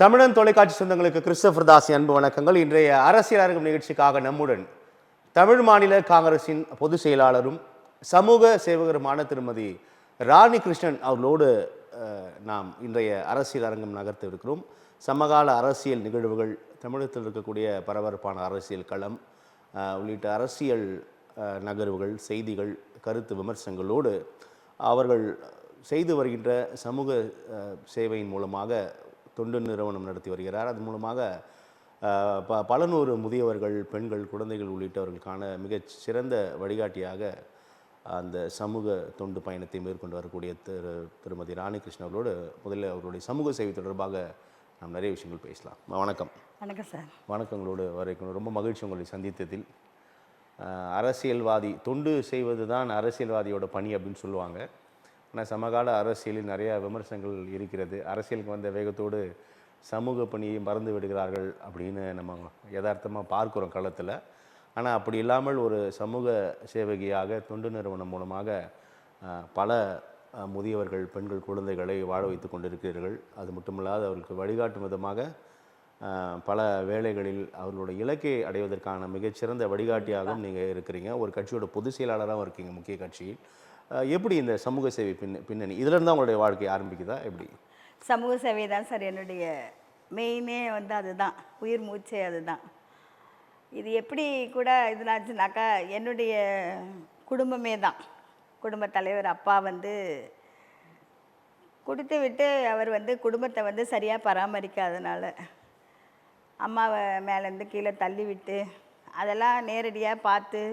தமிழன் தொலைக்காட்சி சொந்தங்களுக்கு கிறிஸ்டோபர் தாசி அன்பு வணக்கங்கள். இன்றைய அரசியல் அரங்கம் நிகழ்ச்சிக்காக நம்முடன் தமிழ் மாநில காங்கிரசின் பொதுச் செயலாளரும் சமூக சேவகருமான திருமதி ராணி கிருஷ்ணன் அவர்களோடு நாம் இன்றைய அரசியல் அரங்கம் நகர்த்த இருக்கிறோம். சமகால அரசியல் நிகழ்வுகள், தமிழகத்தில் இருக்கக்கூடிய பரபரப்பான அரசியல் களம் உள்ளிட்ட அரசியல் நகர்வுகள், செய்திகள், கருத்து விமர்சனங்களோடு அவர்கள் செய்து வருகின்ற சமூக சேவையின் மூலமாக தொண்டு நிறுவனம் நடத்தி வருகிறார். அதன் மூலமாக பல நூறு முதியவர்கள், பெண்கள், குழந்தைகள் உள்ளிட்டவர்களுக்கான மிகச் சிறந்த வழிகாட்டியாக அந்த சமூக தொண்டு பயணத்தை மேற்கொண்டு வரக்கூடிய திருமதி ராணி கிருஷ்ணன் அவர்களோடு முதல்ல அவருடைய சமூக சேவை தொடர்பாக நாம் நிறைய விஷயங்கள் பேசலாம். வணக்கம். வணக்கம் சார். வணக்கங்களோடு வரைக்கும் ரொம்ப மகிழ்ச்சி உங்களை சந்தித்ததில். அரசியல்வாதி தொண்டு செய்வது தான் அரசியல்வாதியோட பணி அப்படின்னு சொல்லுவாங்க. ஆனால் சமகால அரசியலில் நிறைய விமர்சனங்கள் இருக்கிறது. அரசியலுக்கு வந்த வேகத்தோடு சமூக பணியை மறந்து விடுகிறார்கள் அப்படின்னு நம்ம யதார்த்தமாக பார்க்குறோம் களத்தில். ஆனால் அப்படி இல்லாமல் ஒரு சமூக சேவகியாக தொண்டு நிறுவனம் மூலமாக பல முதியவர்கள், பெண்கள், குழந்தைகளை வாழ வைத்து கொண்டிருக்கிறீர்கள். அது மட்டுமில்லாது அவர்களுக்கு வழிகாட்டும் விதமாக பல வேளைகளில் அவர்களுடைய இலக்கை அடைவதற்கான மிகச்சிறந்த வழிகாட்டியாகவும் நீங்கள் இருக்கிறீங்க. ஒரு கட்சியோட பொதுச் செயலாளராகவும் இருக்கீங்க, முக்கிய கட்சியில். எப்படி இந்த சமூக சேவை பின்னணி இதிலிருந்து தான் உங்களுடைய வாழ்க்கை ஆரம்பிக்குதா? எப்படி? சமூக சேவை தான் சார் என்னுடைய மெயினே அதுதான், உயிர் மூச்சே அதுதான். இது எப்படி கூட இதுனாச்சுனாக்கா என்னுடைய குடும்பமே தான். குடும்ப தலைவர் அப்பா கொடுத்து விட்டு அவர் குடும்பத்தை சரியாக பராமரிக்காதனால அம்மாவை மேலேருந்து கீழே தள்ளி விட்டு அதெல்லாம் நேரடியாக பார்த்து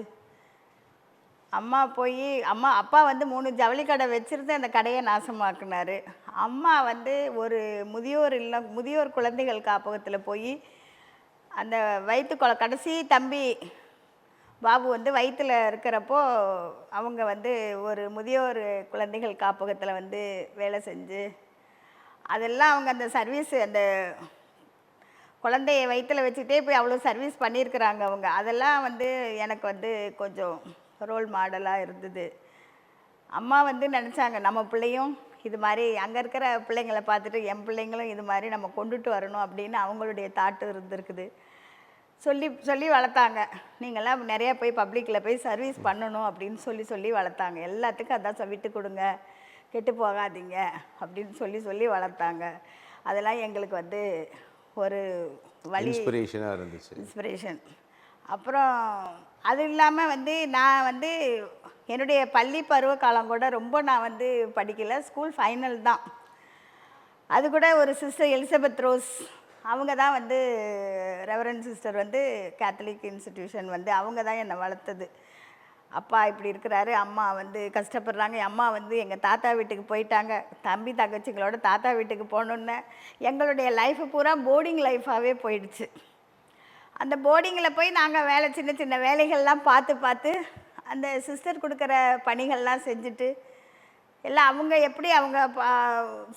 அப்பா 3 ஜவுளி கடை வச்சுருந்து அந்த கடையை நாசமாக்குனார். அம்மா ஒரு முதியோர் குழந்தைகள் காப்பகத்தில் போய் அந்த கடைசி தம்பி பாபு வயிற்றில் இருக்கிறப்போ அவங்க ஒரு முதியோர் குழந்தைகள் காப்பகத்தில் வேலை செஞ்சு அதெல்லாம் அவங்க அந்த சர்வீஸு அந்த குழந்தைய வயிற்றில் வச்சுக்கிட்டே போய் அவ்வளோ சர்வீஸ் பண்ணியிருக்கிறாங்க அவங்க. அதெல்லாம் எனக்கு கொஞ்சம் ரோல் மாடலாக இருந்தது. அம்மா நினச்சாங்க நம்ம பிள்ளையும் இது மாதிரி அங்கே இருக்கிற பிள்ளைங்களை பார்த்துட்டு என் பிள்ளைங்களும் இது மாதிரி நம்ம கொண்டுட்டு வரணும் அப்படின்னு அவங்களுடைய தாட்டு இருந்திருக்குது. சொல்லி வளர்த்தாங்க. நீங்கள்லாம் நிறையா போய் பப்ளிக்கில் போய் சர்வீஸ் பண்ணணும் அப்படின்னு சொல்லி வளர்த்தாங்க. எல்லாத்துக்கும் அதான் விட்டு கொடுங்க, கெட்டு போகாதீங்க அப்படின்னு சொல்லி வளர்த்தாங்க. அதெல்லாம் எங்களுக்கு ஒரு வழி, இன்ஸ்பிரேஷனாக இருந்துச்சு. இன்ஸ்பிரேஷன். அப்புறம் அது இல்லாமல் நான் என்னுடைய பள்ளி பருவ காலம் கூட ரொம்ப நான் படிக்கலை. ஸ்கூல் ஃபைனல் தான். அது கூட ஒரு சிஸ்டர் எலிசபெத் ரோஸ் அவங்க தான் ரெவரண்ட் சிஸ்டர் கேத்தலிக் இன்ஸ்டிடியூஷன் அவங்க தான் என்னை வளர்த்தது. அப்பா இப்படி இருக்கிறாரு, அம்மா கஷ்டப்படுறாங்க. அம்மா எங்கள் தாத்தா வீட்டுக்கு போயிட்டாங்க. தம்பி தங்கச்சிங்களோட தாத்தா வீட்டுக்கு போகணுன்னு எங்களுடைய லைஃபு பூரா போர்டிங் லைஃபாகவே போயிடுச்சு. அந்த போர்டிங்கில் போய் நாங்கள் சின்ன சின்ன வேலைகள்லாம் பார்த்து அந்த சிஸ்டர் கொடுக்குற பணிகள்லாம் செஞ்சுட்டு எல்லாம் அவங்க எப்படி அவங்க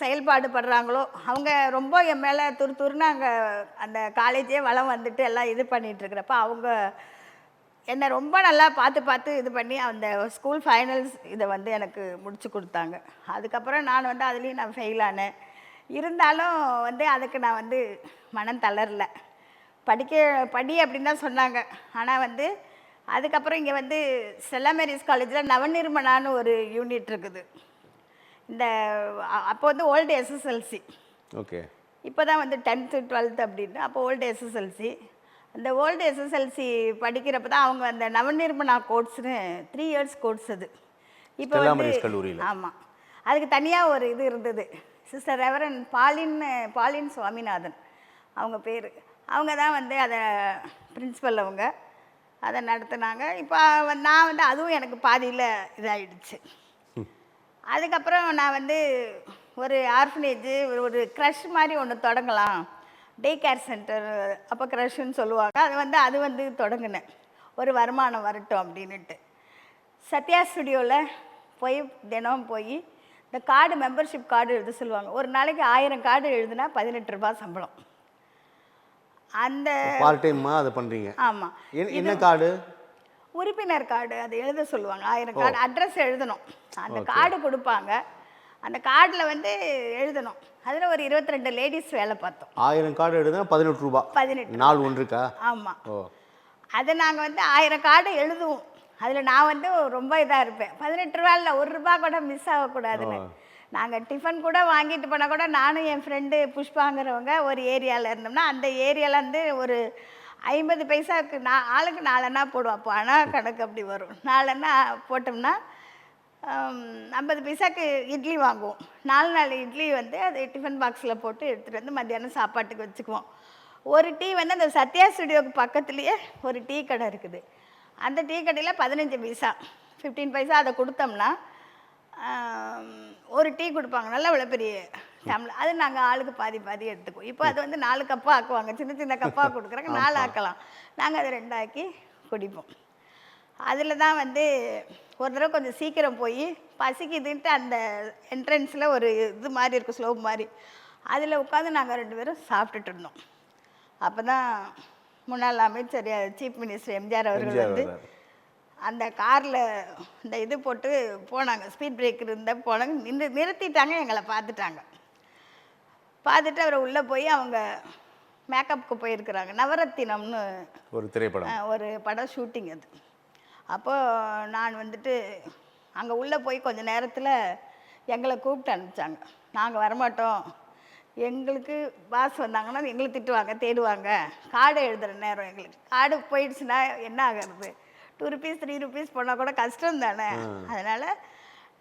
செயல்பாடு படுறாங்களோ அவங்க ரொம்ப என் மேலே துருன்னு அங்கே அந்த காலேஜே வளம் எல்லாம் இது பண்ணிகிட்ருக்கிறப்ப அவங்க என்னை ரொம்ப நல்லா பார்த்து இது பண்ணி அந்த ஸ்கூல் ஃபைனல்ஸ் இதை எனக்கு முடிச்சு கொடுத்தாங்க. அதுக்கப்புறம் நான் அதுலேயும் நான் ஃபெயில் ஆனேன். இருந்தாலும் அதுக்கு நான் மனம் தளரல. படி அப்படின்னு தான் சொன்னாங்க. ஆனால் அதுக்கப்புறம் இங்கே ஸ்டெல்லா மேரிஸ் காலேஜில் நவநிர்மலான்னு ஒரு யூனிட் இருக்குது. இந்த அப்போ ஓல்டு எஸ்எஸ்எல்சி, ஓகே, இப்போ தான் 10th 12th அப்படின்னு. அப்போ ஓல்டு எஸ்எஸ்எல்சி. அந்த ஓல்டு எஸ்எஸ்எல்சி படிக்கிறப்ப தான் அவங்க அந்த நவநிர்மலா கோர்ஸ்னு 3 years கோர்ஸ். அது இப்போ ஆமாம், அதுக்கு தனியாக ஒரு இது இருந்தது. சிஸ்டர் ரெவரன் பாலின் சுவாமிநாதன் அவங்க பேர். அவங்க தான் அதை பிரின்ஸிபல் அவங்க அதை நடத்துனாங்க. இப்போ நான் அதுவும் எனக்கு பாதியில் இதாகிடுச்சு. அதுக்கப்புறம் நான் ஒரு ஆர்ஃபனேஜ், ஒரு க்ரஷ் மாதிரி ஒன்று தொடங்கலாம், டே கேர் சென்டர், அப்போ க்ரஷ்ன்னு சொல்லுவாங்க. அது தொடங்கினேன், ஒரு வருமானம் வரட்டும் அப்படின்ட்டு. சத்யா ஸ்டுடியோவில் தினம் போய் இந்த கார்டு, மெம்பர்ஷிப் கார்டு எழுத சொல்லுவாங்க. ஒரு நாளைக்கு 1000 கார்டு எழுதுனா 18 ரூபாய் சம்பளம். அந்த பார்ட் டைமா அதை பண்ணுறீங்க? ஆமாம். என்ன கார்டு? உறுப்பினர் கார்டு. அதை எழுத சொல்லுவாங்க. 1000 கார்டு, அட்ரஸ் எழுதணும். அந்த கார்டு கொடுப்பாங்க. அந்த கார்டில் வந்து எழுதணும். அதில் ஒரு 22 லேடிஸ் வேலை பார்த்தோம். 1000 கார்டு எடுத்தா 18 ரூபா 18. நாள் ஒன்றுக்கா? ஆமாம். ஓ, அதை நாங்கள் வந்து 1000 கார்டு எழுதுவோம். அதில் நான் வந்து ரொம்ப இதாக இருப்பேன். 18 ரூபாயில் ₹1 கூட மிஸ் ஆகக்கூடாதுன்னு. நாங்கள் டிஃபன் கூட வாங்கிட்டு போனால் கூட நானும் என் ஃப்ரெண்டு புஷ்பாங்கிறவங்க ஒரு ஏரியாவில் இருந்தோம்னா, அந்த ஏரியாவிலேருந்து ஒரு 50 பைசாவுக்கு ஆளுக்கு 4 அண்ணா போடுவோம். அப்போ அண்ணா கணக்கு அப்படி வரும். 4 அண்ணா போட்டோம்னா 50 பைசாவுக்கு இட்லி வாங்குவோம். 4 இட்லி வந்து அது டிஃபன் பாக்ஸில் போட்டு எடுத்துகிட்டு வந்து மத்தியானம் சாப்பாட்டுக்கு வச்சுக்குவோம். ஒரு டீ வந்து அந்த சத்யா ஸ்டுடியோவுக்கு பக்கத்துலேயே ஒரு டீ கடை இருக்குது. அந்த டீ கடையில் 15 பைசா 15 பைசா அதை கொடுத்தோம்னா ஒரு டீ கொடுப்பாங்க. நல்ல இவ்வளோ பெரிய டம்ளர். அது நாங்கள் ஆளுக்கு பாதி பாதி எடுத்துக்குவோம். இப்போ அது வந்து 4 கப்பாக ஆக்குவாங்க. சின்ன சின்ன கப்பாக கொடுக்குறாங்க. 4 ஆக்கலாம். நாங்கள் அதை 2 ஆக்கி குடிப்போம். அதில் தான் வந்து ஒரு தடவை கொஞ்சம் சீக்கிரம் போய் பசிக்குதுன்ட்டு அந்த என்ட்ரன்ஸில் ஒரு இது மாதிரி இருக்கும், ஸ்லோப் மாதிரி. அதில் உட்காந்து நாங்கள் 2 பேரும் சாப்பிட்டுட்டு இருந்தோம். அப்போ தான் முன்னாள் அமைச்சர் சீஃப் மினிஸ்டர் எம்ஜிஆர் அவர்கள் வந்து அந்த காரில் இந்த இது போட்டு போனாங்க. ஸ்பீட் பிரேக்கர் இருந்தால் போனாங்க. நிறுத்திட்டாங்க. எங்களை பார்த்துட்டாங்க. பார்த்துட்டு அவரை உள்ளே போய் அவங்க மேக்கப்புக்கு போயிருக்கிறாங்க. நவரத்தினம்னு ஒரு திரைப்படம், ஒரு படம் ஷூட்டிங் அது. அப்போது நான் வந்துட்டு அங்கே உள்ளே போய் கொஞ்சம் நேரத்தில் எங்களை கூப்பிட்டு அனுப்பிச்சாங்க. நாங்கள் வரமாட்டோம், எங்களுக்கு பாஸ் வந்தாங்கன்னா எங்களை திட்டுவாங்க, தேடுவாங்க, கார்டு எழுதுகிற நேரம் எங்களுக்கு. கார்டு போயிடுச்சுன்னா என்ன ஆகிறது? 2 ரூபீஸ் 3 ரூபீஸ் போனால் கூட கஷ்டம் தானே. அதனால்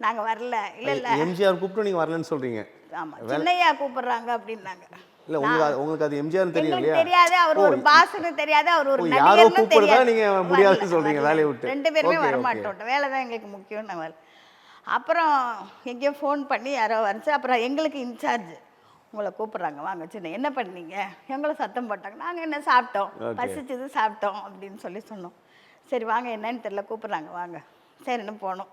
நாங்கள் வரல. இல்லை எம்ஜிஆர் கூப்பிட்டு நீங்கள் வரலன்னு சொல்கிறீங்க. ஆமாம், சின்னையா கூப்பிடுறாங்க அப்படின்னாங்க. இல்லை, உங்களுக்கு அது எம்ஜிஆர் தெரியும் இல்லையா? தெரியாது, அவர் ஒரு பாஸ்ன்னு தெரியாது, அவர் ஒரு யாரோ நடிகர்னு கூப்பிடுறதா தெரியாது. நீங்கள் முடியாதுன்னு சொல்கிறீங்க வேலையை விட்டு. 2 பேருமே வரமாட்டோம். வேலை தான் எங்களுக்கு முக்கியம். நான் வரல. அப்புறம் எங்கேயோ ஃபோன் பண்ணி யாரோ வரைச்சி, அப்புறம் எங்களுக்கு இன்சார்ஜ் உங்களை கூப்பிட்றாங்க, வாங்க சின்ன என்ன பண்ணீங்க? எங்களை சத்தம் போட்டாங்க. நாங்கள் என்ன சாப்பிட்டோம், பசிச்சது சாப்பிட்டோம் அப்படின்னு சொன்னோம். சரி வாங்க, என்னன்னு தெரியல, கூப்பிட்றாங்க வாங்க. சரின்னு போனோம்.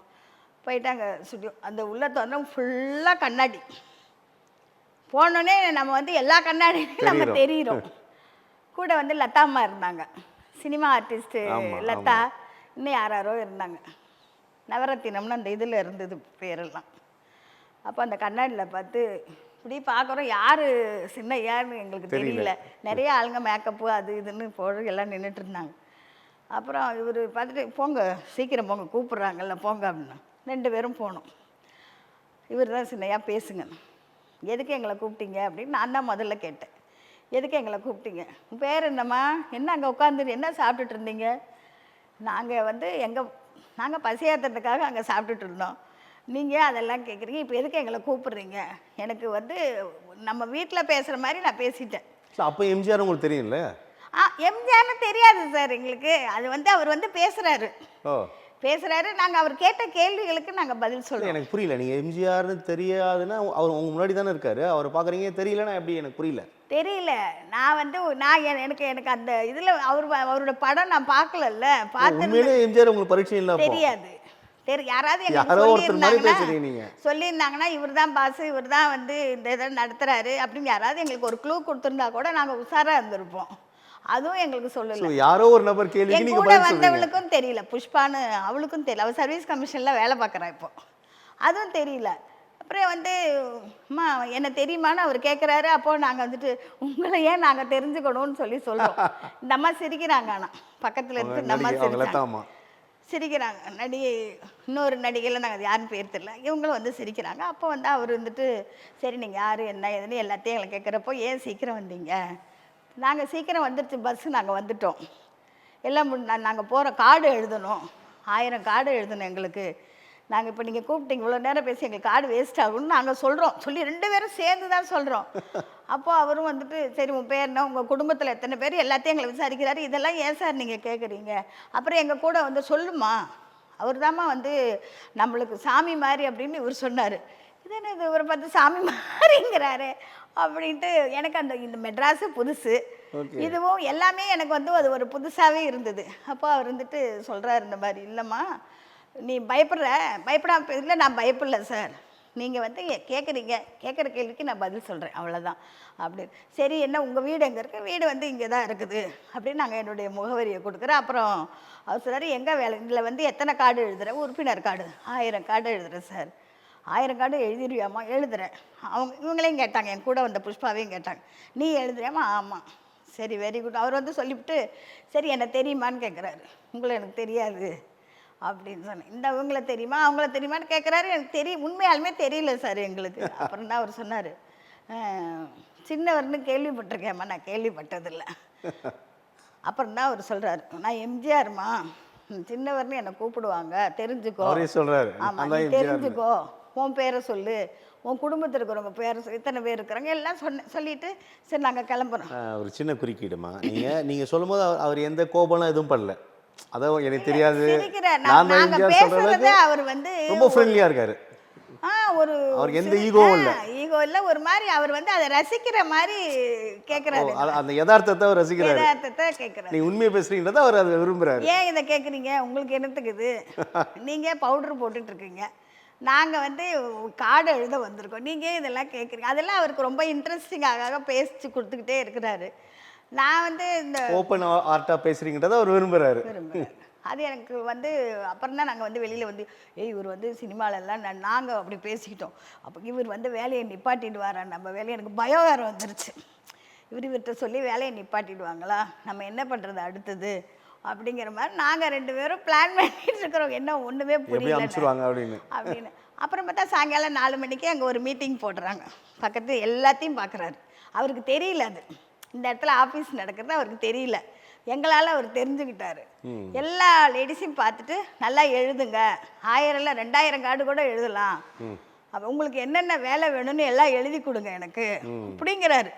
போயிட்டாங்க ஸ்டுடியோ. அந்த உள்ள திறந்தோம், ஃபுல்லாக கண்ணாடி. போனோடனே நம்ம வந்து எல்லா கண்ணாடியும் நம்ம தெரியிறோம். கூட வந்து லதா அம்மா இருந்தாங்க, சினிமா ஆர்டிஸ்ட்டு லதா. இன்னும் யாரோ இருந்தாங்க. நவரத்தினம்னு அந்த இதில் இருந்தது பேரெல்லாம். அப்போ அந்த கண்ணாடியில் பார்த்து இப்படி பார்க்குறோம். யார் சின்ன யாருன்னு எங்களுக்கு தெரியல. நிறைய ஆளுங்க மேக்கப்பு அது இதுன்னு போடுற எல்லாம் நின்றுட்டு இருந்தாங்க. அப்புறம் இவர் பார்த்துட்டு போங்க சீக்கிரம் போங்க, கூப்பிட்றாங்கல்ல போங்க அப்படின்னா 2 பேரும் போனோம். இவர் தான் சின்னையா பேசுங்க, எதுக்கு எங்களை கூப்பிட்டீங்க அப்படின்னு நான் தான் முதல்ல கேட்டேன். எதுக்கு எங்களை கூப்பிட்டீங்க? உன் பேர் என்னம்மா? என்ன அங்கே உட்காந்துட்டு என்ன சாப்பிட்டுட்டு இருந்தீங்க? நாங்கள் வந்து நாங்கள் பசியாத்துறதுக்காக அங்கே சாப்பிட்டுட்டு இருந்தோம். நீங்கள் அதெல்லாம் கேட்குறீங்க, இப்போ எதுக்கு எங்களை கூப்பிட்றீங்க? எனக்கு வந்து நம்ம வீட்டில் பேசுகிற மாதிரி நான் பேசிட்டேன். அப்போ எம்ஜிஆர் உங்களுக்கு தெரியும்ல? எம்ஜிஆர்னு தெரியாது சார் எங்களுக்கு. அது வந்து அவர் வந்து பேசுகிறாரு. நாங்கள் அவர் கேட்ட கேள்விகளுக்கு நாங்கள் பதில் சொல்லுவோம். எனக்கு புரியல. நீங்கள் எம்ஜிஆர்னு தெரியாதுன்னா அவர் உங்கள் முன்னாடி தானே இருக்காரு, அவரை பார்க்குறீங்க, தெரியலன்னா எப்படி? எனக்கு புரியல. தெரியல. நான் வந்து எனக்கு அந்த இதில் அவரோட படம் நான் பார்க்கலல்ல. உண்மையிலே எம்ஜிஆர் உங்களுக்கு பரிச்சயம் இல்லை? தெரியாது. யாராவது சொல்லியிருந்தாங்கன்னா இவர் தான் பாஸ், இவர் தான் வந்து இந்த இதை நடத்துறாரு அப்படின்னு யாராவது எங்களுக்கு ஒரு க்ளூ கொடுத்துருந்தா கூட நாங்கள் உஷாராக இருந்திருப்போம். அதுவும் எங்களுக்கு சொல்லல. யாரோ ஒரு நபர் கேள்வி கூட வந்தவளுக்கும் தெரியல, புஷ்பான்னு அவளுக்கும் தெரியல. அவள் சர்வீஸ் கமிஷனில் வேலை பார்க்குறா இப்போ, அதுவும் தெரியல. அப்புறம் வந்து அம்மா என்ன தெரியுமான்னு அவர் கேட்குறாரு. அப்போது நாங்கள் வந்துட்டு உங்களை ஏன் நாங்கள் தெரிஞ்சுக்கணும்னு சொல்கிறோம். இந்த அம்மா சிரிக்கிறாங்க. ஆனால் பக்கத்தில் இருந்து இந்த அம்மா சிரிக்கிறாங்க. இன்னொரு நடிகையில் நாங்கள் யாருன்னு பேர் தெரியல, இவங்களும் வந்து சிரிக்கிறாங்க. அப்போ வந்து அவர் வந்துட்டு சரி நீங்கள் யார் என்ன ஏதுன்னு எல்லாத்தையும் எங்களை கேட்குறப்போ ஏன் சீக்கிரம் வந்தீங்க? நாங்கள் சீக்கிரம் வந்துடுச்சு, பஸ்ஸு நாங்கள் வந்துட்டோம், எல்லாம் நாங்கள் போகிற கார்டு எழுதணும், 1000 கார்டு எழுதணும் எங்களுக்கு. நாங்கள் இப்போ நீங்கள் கூப்பிட்டீங்க இவ்வளோ நேரம் பேசி எங்களுக்கு கார்டு வேஸ்ட் ஆகும்னு நாங்கள் சொல்கிறோம். சொல்லி 2 பேரும் சேர்ந்து தான் சொல்கிறோம். அப்போது அவரும் வந்துட்டு சரி உங்கள் பேர் என்ன, உங்கள் குடும்பத்தில் எத்தனை பேர், எல்லாத்தையும் எங்களை விசாரிக்கிறாரு. இதெல்லாம் ஏன் சார் நீங்கள் கேட்குறீங்க? அப்புறம் எங்கள் கூட வந்து சொல்லுமா, அவர் தாம்மா வந்து நம்மளுக்கு சாமி மாதிரி அப்படின்னு இவர் சொன்னார். இது என்ன இது இவரை பார்த்து சாமி மாதிரிங்கிறாரு அப்படின்ட்டு எனக்கு இந்த மெட்ராஸு புதுசு, இதுவும் எல்லாமே எனக்கு வந்து அது ஒரு புதுசாகவே இருந்தது. அப்போ அவர் வந்துட்டு சொல்கிறார் இந்த மாதிரி, இல்லைம்மா நீ பயப்படாம இல்லை, நான் பயப்படல சார், நீங்கள் வந்து கேட்குற கேள்விக்கு நான் பதில் சொல்கிறேன் அவ்வளோதான் அப்படின்னு. சரி என்ன உங்கள் வீடு எங்கே இருக்குது? வீடு வந்து இங்கே தான் இருக்குது அப்படின்னு நாங்கள் என்னுடைய முகவரியை கொடுக்குறேன். அப்புறம் அவர் சொல்கிறார் எங்கே வேலை இதில் வந்து எத்தனை கார்டு எழுதுகிறேன்? உறுப்பினர் கார்டு 1000 கார்டு எழுதுகிறேன் சார் 1000 கார்டு எழுதிடுவியாம்மா? எழுதுறேன். அவங்க இவங்களையும் கேட்டாங்க, என் கூட வந்த புஷ்பாவையும் கேட்டாங்க, நீ எழுதுறியாம்மா? ஆமாம். சரி, வெரி குட். அவர் வந்து சொல்லிவிட்டு, சரி என்ன தெரியுமான்னு கேட்குறாரு. உங்களை எனக்கு தெரியாது அப்படின்னு சொன்னேன். இந்த அவங்கள தெரியுமா அவங்கள தெரியுமான்னு கேட்குறாரு. எனக்கு தெரியும், உண்மையாலுமே தெரியல சார் எங்களுக்கு. அப்புறம் தான் அவர் சொன்னார், சின்னவர்னு கேள்விப்பட்டிருக்கேம்மா, நான் கேள்விப்பட்டதில்லை. அப்புறம் தான் அவர் சொல்கிறாரு, நான் எம்ஜிஆர்மா, சின்னவர்னு என்னை கூப்பிடுவாங்க, தெரிஞ்சுக்கோ. அவரே சொல்றாரு. ஆமாம், நீ தெரிஞ்சுக்கோ, உன் பேரை சொல்லு, உன் குடும்பத்தில் இருக்கிறவங்க பேரை இத்தனை பேர் இருக்கிறாங்க எல்லாம் சொல்லிட்டு சரி நாங்கள் கிளம்புறோம். ஒரு சின்ன குறுக்கீடுமா, நீங்க சொல்லும்போது அவர் எந்த கோபம்லாம் எதுவும் பண்ணல. அதான் எனக்கு தெரியாது, நான் தான் எம்ஜிஆர் சொல்றது. அவர் வந்து ரொம்ப ஃப்ரெண்ட்லியா இருக்காரு. ஒரு அவருக்கு எந்த ஈகோவும் இல்லை. ஈகோ இல்லை, ஒரு மாதிரி அவர் வந்து அதை ரசிக்கிற மாதிரி கேட்குறாரு. அந்த யதார்த்தத்தை அவர் ரசிக்கிறாரு. யதார்த்தத்தை கேட்குறாரு. நீ உண்மையை பேசுறீங்கன்றத அவர் அதை விரும்புறாரு. ஏன் இதை கேட்குறீங்க, உங்களுக்கு என்னத்துக்குது, நீங்கள் பவுட்ரு போட்டுட்டு இருக்கீங்க, நாங்கள் வந்து கார்டு எழுத வந்திருக்கோம், நீங்கள் இதெல்லாம் கேட்குறீங்க. அதெல்லாம் அவருக்கு ரொம்ப இன்ட்ரெஸ்டிங்காக பேசி கொடுத்துக்கிட்டே இருக்கிறாரு. நான் வந்து இந்த ஓப்பன் ஆர்ட்டாக பேசுறீங்கன்றத அவர் விரும்புகிறாரு. அது எனக்கு வந்து அப்புறம் தான் நாங்கள் வந்து வெளியில் வந்து இவர் வந்து சினிமாலெல்லாம் நாங்கள் அப்படி பேசிக்கிட்டோம். அப்போ இவர் வந்து வேலையை நிப்பாட்டிடுவாரா, நம்ம வேலையை, எனக்கு பயம் வேறு வந்துருச்சு. இவர்கிட்ட சொல்லி வேலையை நிப்பாட்டிடுவாங்களா, நம்ம என்ன பண்ணுறது அடுத்தது அப்படிங்கிற மாதிரி நாங்கள் 2 பேரும் பிளான் பண்ணிட்டு இருக்கிறோம். என்ன ஒன்றுமே புரியல அப்படின்னு. அப்புறம் பார்த்தா சாயங்காலம் 4 மணிக்கு அங்கே ஒரு மீட்டிங் போடுறாங்க. பக்கத்து எல்லாத்தையும் பார்க்குறாரு. அவருக்கு தெரியல, அது இந்த இடத்துல ஆஃபீஸ் நடக்கிறது அவருக்கு தெரியல. எங்களால் அவர் தெரிஞ்சுக்கிட்டாரு. எல்லா லேடிஸையும் பார்த்துட்டு நல்லா எழுதுங்க, 1000 இல்லை 2000 கார்டு கூட எழுதலாம், அப்போ உங்களுக்கு என்னென்ன வேலை வேணும்னு எல்லாம் எழுதி கொடுங்க எனக்கு அப்படிங்கிறாரு.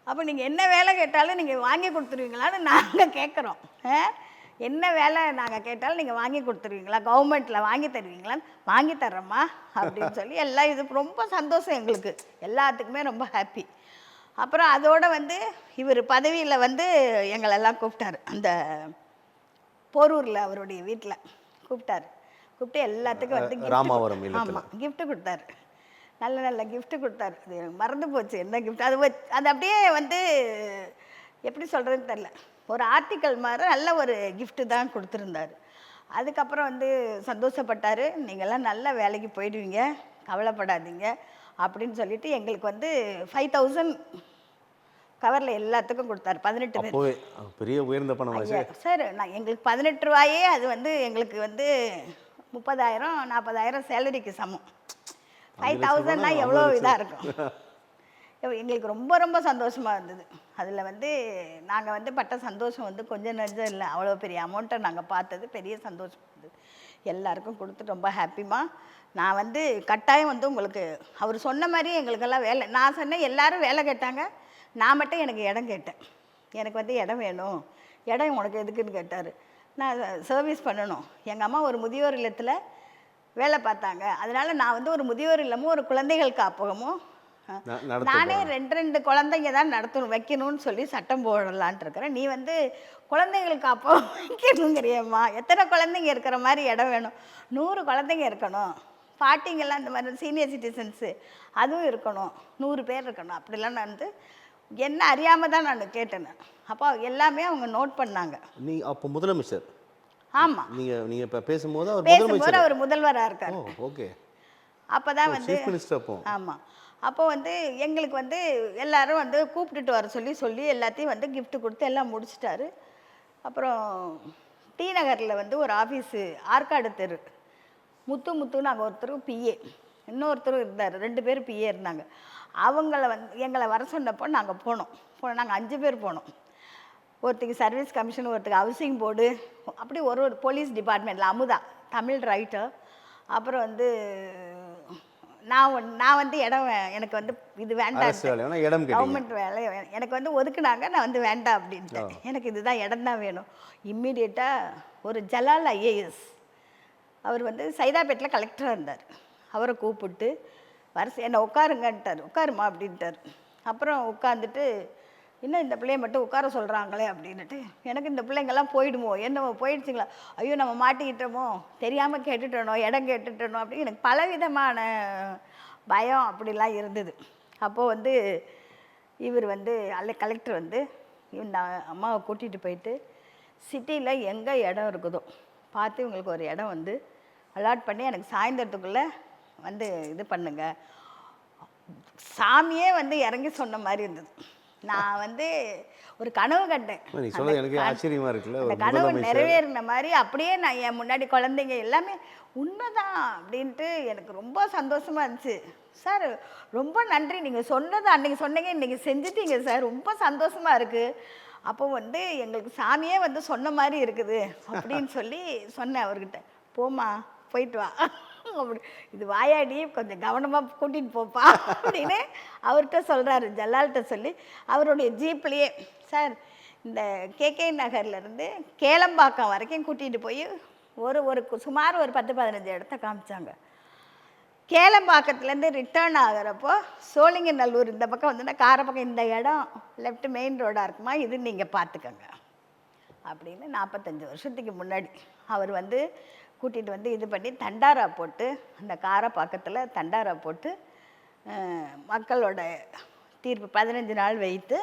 அப்போ நீங்கள் என்ன வேலை கேட்டாலும் நீங்கள் வாங்கி கொடுத்துருவீங்களான்னு நாங்கள் கேட்குறோம். என்ன வேலை நாங்கள் கேட்டாலும் நீங்கள் வாங்கி கொடுத்துருவீங்களா, கவர்மெண்ட்டில் வாங்கி தருவீங்களான்னு, வாங்கி தர்றோம்மா அப்படின்னு சொல்லி எல்லாம். இது ரொம்ப சந்தோஷம் எங்களுக்கு, எல்லாத்துக்குமே ரொம்ப ஹாப்பி. அப்புறம் அதோடு வந்து இவர் பதவியில் வந்து எங்களெல்லாம் கூப்பிட்டாரு. அந்த போரூரில் அவருடைய வீட்டில் கூப்பிட்டு எல்லாத்துக்கும் வந்து ராமாவரம். ஆமாம், கிஃப்ட்டு கொடுத்தாரு. நல்ல நல்ல கிஃப்ட்டு கொடுத்தாரு. அது எனக்கு மறந்து போச்சு என்ன கிஃப்ட். அது அப்படியே வந்து எப்படி சொல்கிறதுன்னு தெரில, ஒரு ஆர்டிக்கல் மாதிரி நல்ல ஒரு கிஃப்ட்டு தான் கொடுத்துருந்தாரு. அதுக்கப்புறம் வந்து சந்தோஷப்பட்டார். நீங்கள்லாம் நல்ல வேலைக்கு போயிடுவீங்க, கவலைப்படாதீங்க அப்படின்னு சொல்லிட்டு எங்களுக்கு வந்து 5000 கவரில் எல்லாத்துக்கும் கொடுத்தாரு. 18 பேர். பெரிய உயர்ந்த பணம் சார். நான் எங்களுக்கு 18 ரூபாயே அது வந்து எங்களுக்கு வந்து 30,000 40,000 சேலரிக்கு சமம். 5000னா எவ்வளோ இதாக இருக்கும். எங்களுக்கு ரொம்ப ரொம்ப சந்தோஷமாக இருந்தது. அதில் வந்து நாங்கள் வந்து பட்ட சந்தோஷம் வந்து கொஞ்சம் நெஞ்சம் இல்லை, அவ்வளோ பெரிய அமௌண்ட்டை நாங்கள் பார்த்தது பெரிய சந்தோஷம் இருந்தது. எல்லாருக்கும் கொடுத்து ரொம்ப ஹாப்பிமா. நான் வந்து கட்டாயம் வந்து உங்களுக்கு அவர் சொன்ன மாதிரி எங்களுக்கெல்லாம் வேலை, நான் சொன்னேன் எல்லோரும் வேலை கேட்டாங்க, நான் மட்டும் எனக்கு இடம் கேட்டேன். எனக்கு வந்து இடம் வேணும், இடம் உனக்கு எதுக்குன்னு கேட்டார். நான் சர்வீஸ் பண்ணணும். எங்கள் அம்மா ஒரு முதியோர் இல்லத்தில் வேலை பார்த்தாங்க, அதனால் நான் வந்து ஒரு முதியோர் இல்லமும் ஒரு குழந்தைகள் காப்பகமும் நானே 2 குழந்தைங்க தான் நடத்தணும் வைக்கணும்னு சொல்லி சட்டம் போடலான்ட்டு இருக்கிறேன். நீ வந்து குழந்தைகள் காப்பகம் வைக்கணுங்கிறியம்மா, எத்தனை குழந்தைங்க இருக்கிற மாதிரி இடம் வேணும்? 100 குழந்தைங்க இருக்கணும், பாட்டிங்கெல்லாம் இந்த மாதிரி சீனியர் சிட்டிசன்ஸு அதுவும் இருக்கணும், 100 பேர் இருக்கணும். அப்படிலாம் நான் வந்து என்ன அறியாமல் தான் நான் கேட்டேன். அப்போ எல்லாமே அவங்க நோட் பண்ணாங்க. நீ அப்போ முதலமைச்சர்? ஆமாம். நீங்கள் இப்போ பேசும்போது அவர் முதல்வராக இருக்கார். ஓகே. அப்போ தான் வந்து அப்போ ஆமாம். அப்போ வந்து எங்களுக்கு வந்து எல்லோரும் வந்து கூப்பிட்டுட்டு வர சொல்லி எல்லாத்தையும் வந்து கிஃப்ட் கொடுத்து எல்லாம் முடிச்சிட்டாரு. அப்புறம் டி நகரில் வந்து ஒரு ஆஃபீஸு, ஆற்காடு தெரு, முத்து நாங்கள் ஒருத்தரும் பிஏ, இன்னொருத்தரும் இருந்தார், 2 பேர் பிஏ இருந்தாங்க. அவங்கள வந்து எங்களை வர சொன்னப்போ நாங்கள் போனோம். நாங்கள் 5 பேர் போனோம். ஒருத்தருக்கு சர்வீஸ் கமிஷன், ஒருத்தருக்கு ஹவுசிங் போர்டு, அப்படி ஒரு போலீஸ் டிபார்ட்மெண்ட்டில் அமுதா தமிழ் ரைட்டர். அப்புறம் வந்து நான் வந்து இடம் எனக்கு வந்து இது வேண்டாம், கவர்மெண்ட் வேலை எனக்கு வந்து ஒதுக்குனாங்க, நான் வந்து வேண்டாம் அப்படின்ட்டு. எனக்கு இதுதான் இடம் தான் வேணும். இம்மிடியேட்டாக ஒரு ஜலால் ஐஏஎஸ், அவர் வந்து சைதாப்பேட்டில் கலெக்டராக இருந்தார், அவரை கூப்பிட்டு வரிசை என்னை உட்காருங்கன்ட்டார். உட்காருமா அப்படின்ட்டார். அப்புறம் உட்காந்துட்டு இன்னும் இந்த பிள்ளைய மட்டும் உட்கார சொல்கிறாங்களே அப்படின்ட்டு, எனக்கு இந்த பிள்ளைங்கள்லாம் போயிடுமோ, என்னமோ போயிடுச்சுங்களா, ஐயோ நம்ம மாட்டிக்கிட்டோமோ, தெரியாமல் கேட்டுட்டனோ, இடம் கேட்டுட்டனோ அப்படி எனக்கு பலவிதமான பயம் அப்படிலாம் இருந்தது. அப்போது வந்து இவர் வந்து கலெக்டர் வந்து இந்த அம்மாவை கூட்டிகிட்டு போயிட்டு சிட்டியில் எங்கே இடம் இருக்குதோ பார்த்து இவங்களுக்கு ஒரு இடம் வந்து அலாட் பண்ணி எனக்கு சாயந்தரத்துக்குள்ளே வந்து இது பண்ணுங்க. சாமியே வந்து இறங்கி சொன்ன மாதிரி இருந்தது. நான் வந்து ஒரு கனவு கண்டேன். நீ சொல்றது எனக்கு ஆச்சரியமா இருக்குல்ல. அந்த ஒரு கனவு முதலமைச்சர் நிறைவேறின மாதிரி அப்படியே நான் என் முன்னாடி குழந்தைங்க எல்லாமே உண்மைதான் அப்படின்ட்டு எனக்கு ரொம்ப சந்தோஷமா இருந்துச்சு. சார் ரொம்ப நன்றி, நீங்கள் சொன்னது அன்னைக்கு சொன்னீங்க, இன்னைக்கு செஞ்சுட்டீங்க சார், ரொம்ப சந்தோஷமா இருக்கு. அப்போ வந்து எங்களுக்கு சாமியே வந்து சொன்ன மாதிரி இருக்குது அப்படின்னு சொல்லி சொன்னேன் அவர்கிட்ட. போம்மா போயிட்டு வா அப்படி, இது வாயாடி கொஞ்சம் கவனமாக கூட்டிகிட்டு போப்பா அப்படின்னு அவர்கிட்ட சொல்கிறாரு. ஜல்லால்கிட்ட சொல்லி அவருடைய ஜீப்லேயே, சார் இந்த கேகே நகர்லேருந்து கேளம்பாக்கம் வரைக்கும் கூட்டிகிட்டு போய் ஒரு சுமார் ஒரு 10-15 இடத்த காமிச்சாங்க. கேளம்பாக்கத்துலேருந்து ரிட்டர்ன் ஆகிறப்போ சோழிங்கநல்லூர் இந்த பக்கம் வந்துன்னா காரை பக்கம் இந்த இடம் லெஃப்ட் மெயின் ரோடாக இருக்குமா, இது நீங்கள் பார்த்துக்கங்க அப்படின்னு 45 வருஷத்துக்கு முன்னாடி அவர் வந்து கூட்டிகிட்டு வந்து இது பண்ணி தண்டாரா போட்டு, அந்த காரை பக்கத்தில் தண்டாரா போட்டு மக்களோட தீர்ப்பு 15 நாள் வைத்து,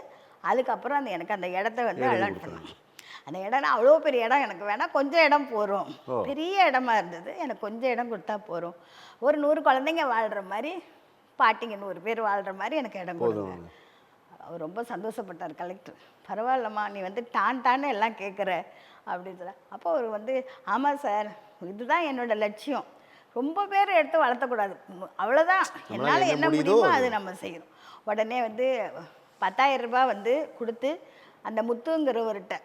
அதுக்கப்புறம் எனக்கு அந்த இடத்த வந்து அலாட் பண்ணாங்க. அந்த இடம்னா அவ்வளோ பெரிய இடம் எனக்கு வேணாம், கொஞ்சம் இடம் போகிறோம். பெரிய இடமா இருந்தது, எனக்கு கொஞ்சம் இடம் கொடுத்தா போகிறோம். ஒரு 100 குழந்தைங்க வாழ்கிற மாதிரி, பாட்டிங்க 100 பேர் வாழ்கிற மாதிரி எனக்கு இடம் கொடுங்க. அவர் ரொம்ப சந்தோஷப்பட்டார் கலெக்டர். பரவாயில்லம்மா, நீ வந்து டான்னு எல்லாம் கேட்குற அப்படின்னு சொல்ல. அப்போ அவர் வந்து, ஆமாம் சார், இதுதான் என்னோட லட்சியம், ரொம்ப பேர் எடுத்து வளர்த்தக்கூடாது, அவ்வளோதான், என்னால் என்ன முடியுமோ அது நம்ம செய்யணும். உடனே வந்து 10,000 ரூபாய் வந்து கொடுத்து, அந்த முத்துங்கிறவர்கிட்ட,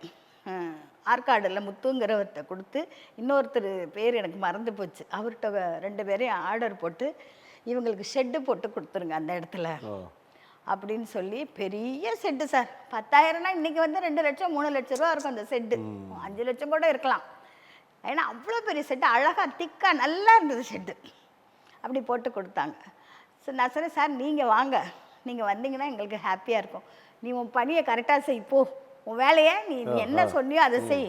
ஆற்காடில் முத்துங்கிறவர்கிட்ட கொடுத்து, இன்னொருத்தர் பேர் எனக்கு மறந்து போச்சு, அவர்கிட்ட 2 பேரையும் ஆர்டர் போட்டு, இவங்களுக்கு ஷெட்டு போட்டு கொடுத்துருங்க அந்த இடத்துல அப்படின்னு சொல்லி, பெரிய செட்டு சார். 10,000னா இன்றைக்கி வந்து 2 லட்சம் 3 லட்ச ரூபா இருக்கும் அந்த செட்டு, 5 லட்சம் கூட இருக்கலாம். ஏன்னா அவ்வளோ பெரிய செட்டு, அழகாக திக்காக நல்லா இருந்தது ஷெட்டு. அப்படி போட்டு கொடுத்தாங்க. ஸோ நான் சொன்னேன், சார் நீங்கள் வாங்க, நீங்கள் வந்தீங்கன்னா எங்களுக்கு ஹாப்பியாக இருக்கும், நீ உன் பணியை கரெக்டாக செய், போ உன் வேலையை நீ என்ன சொன்னியோ அதை செய்,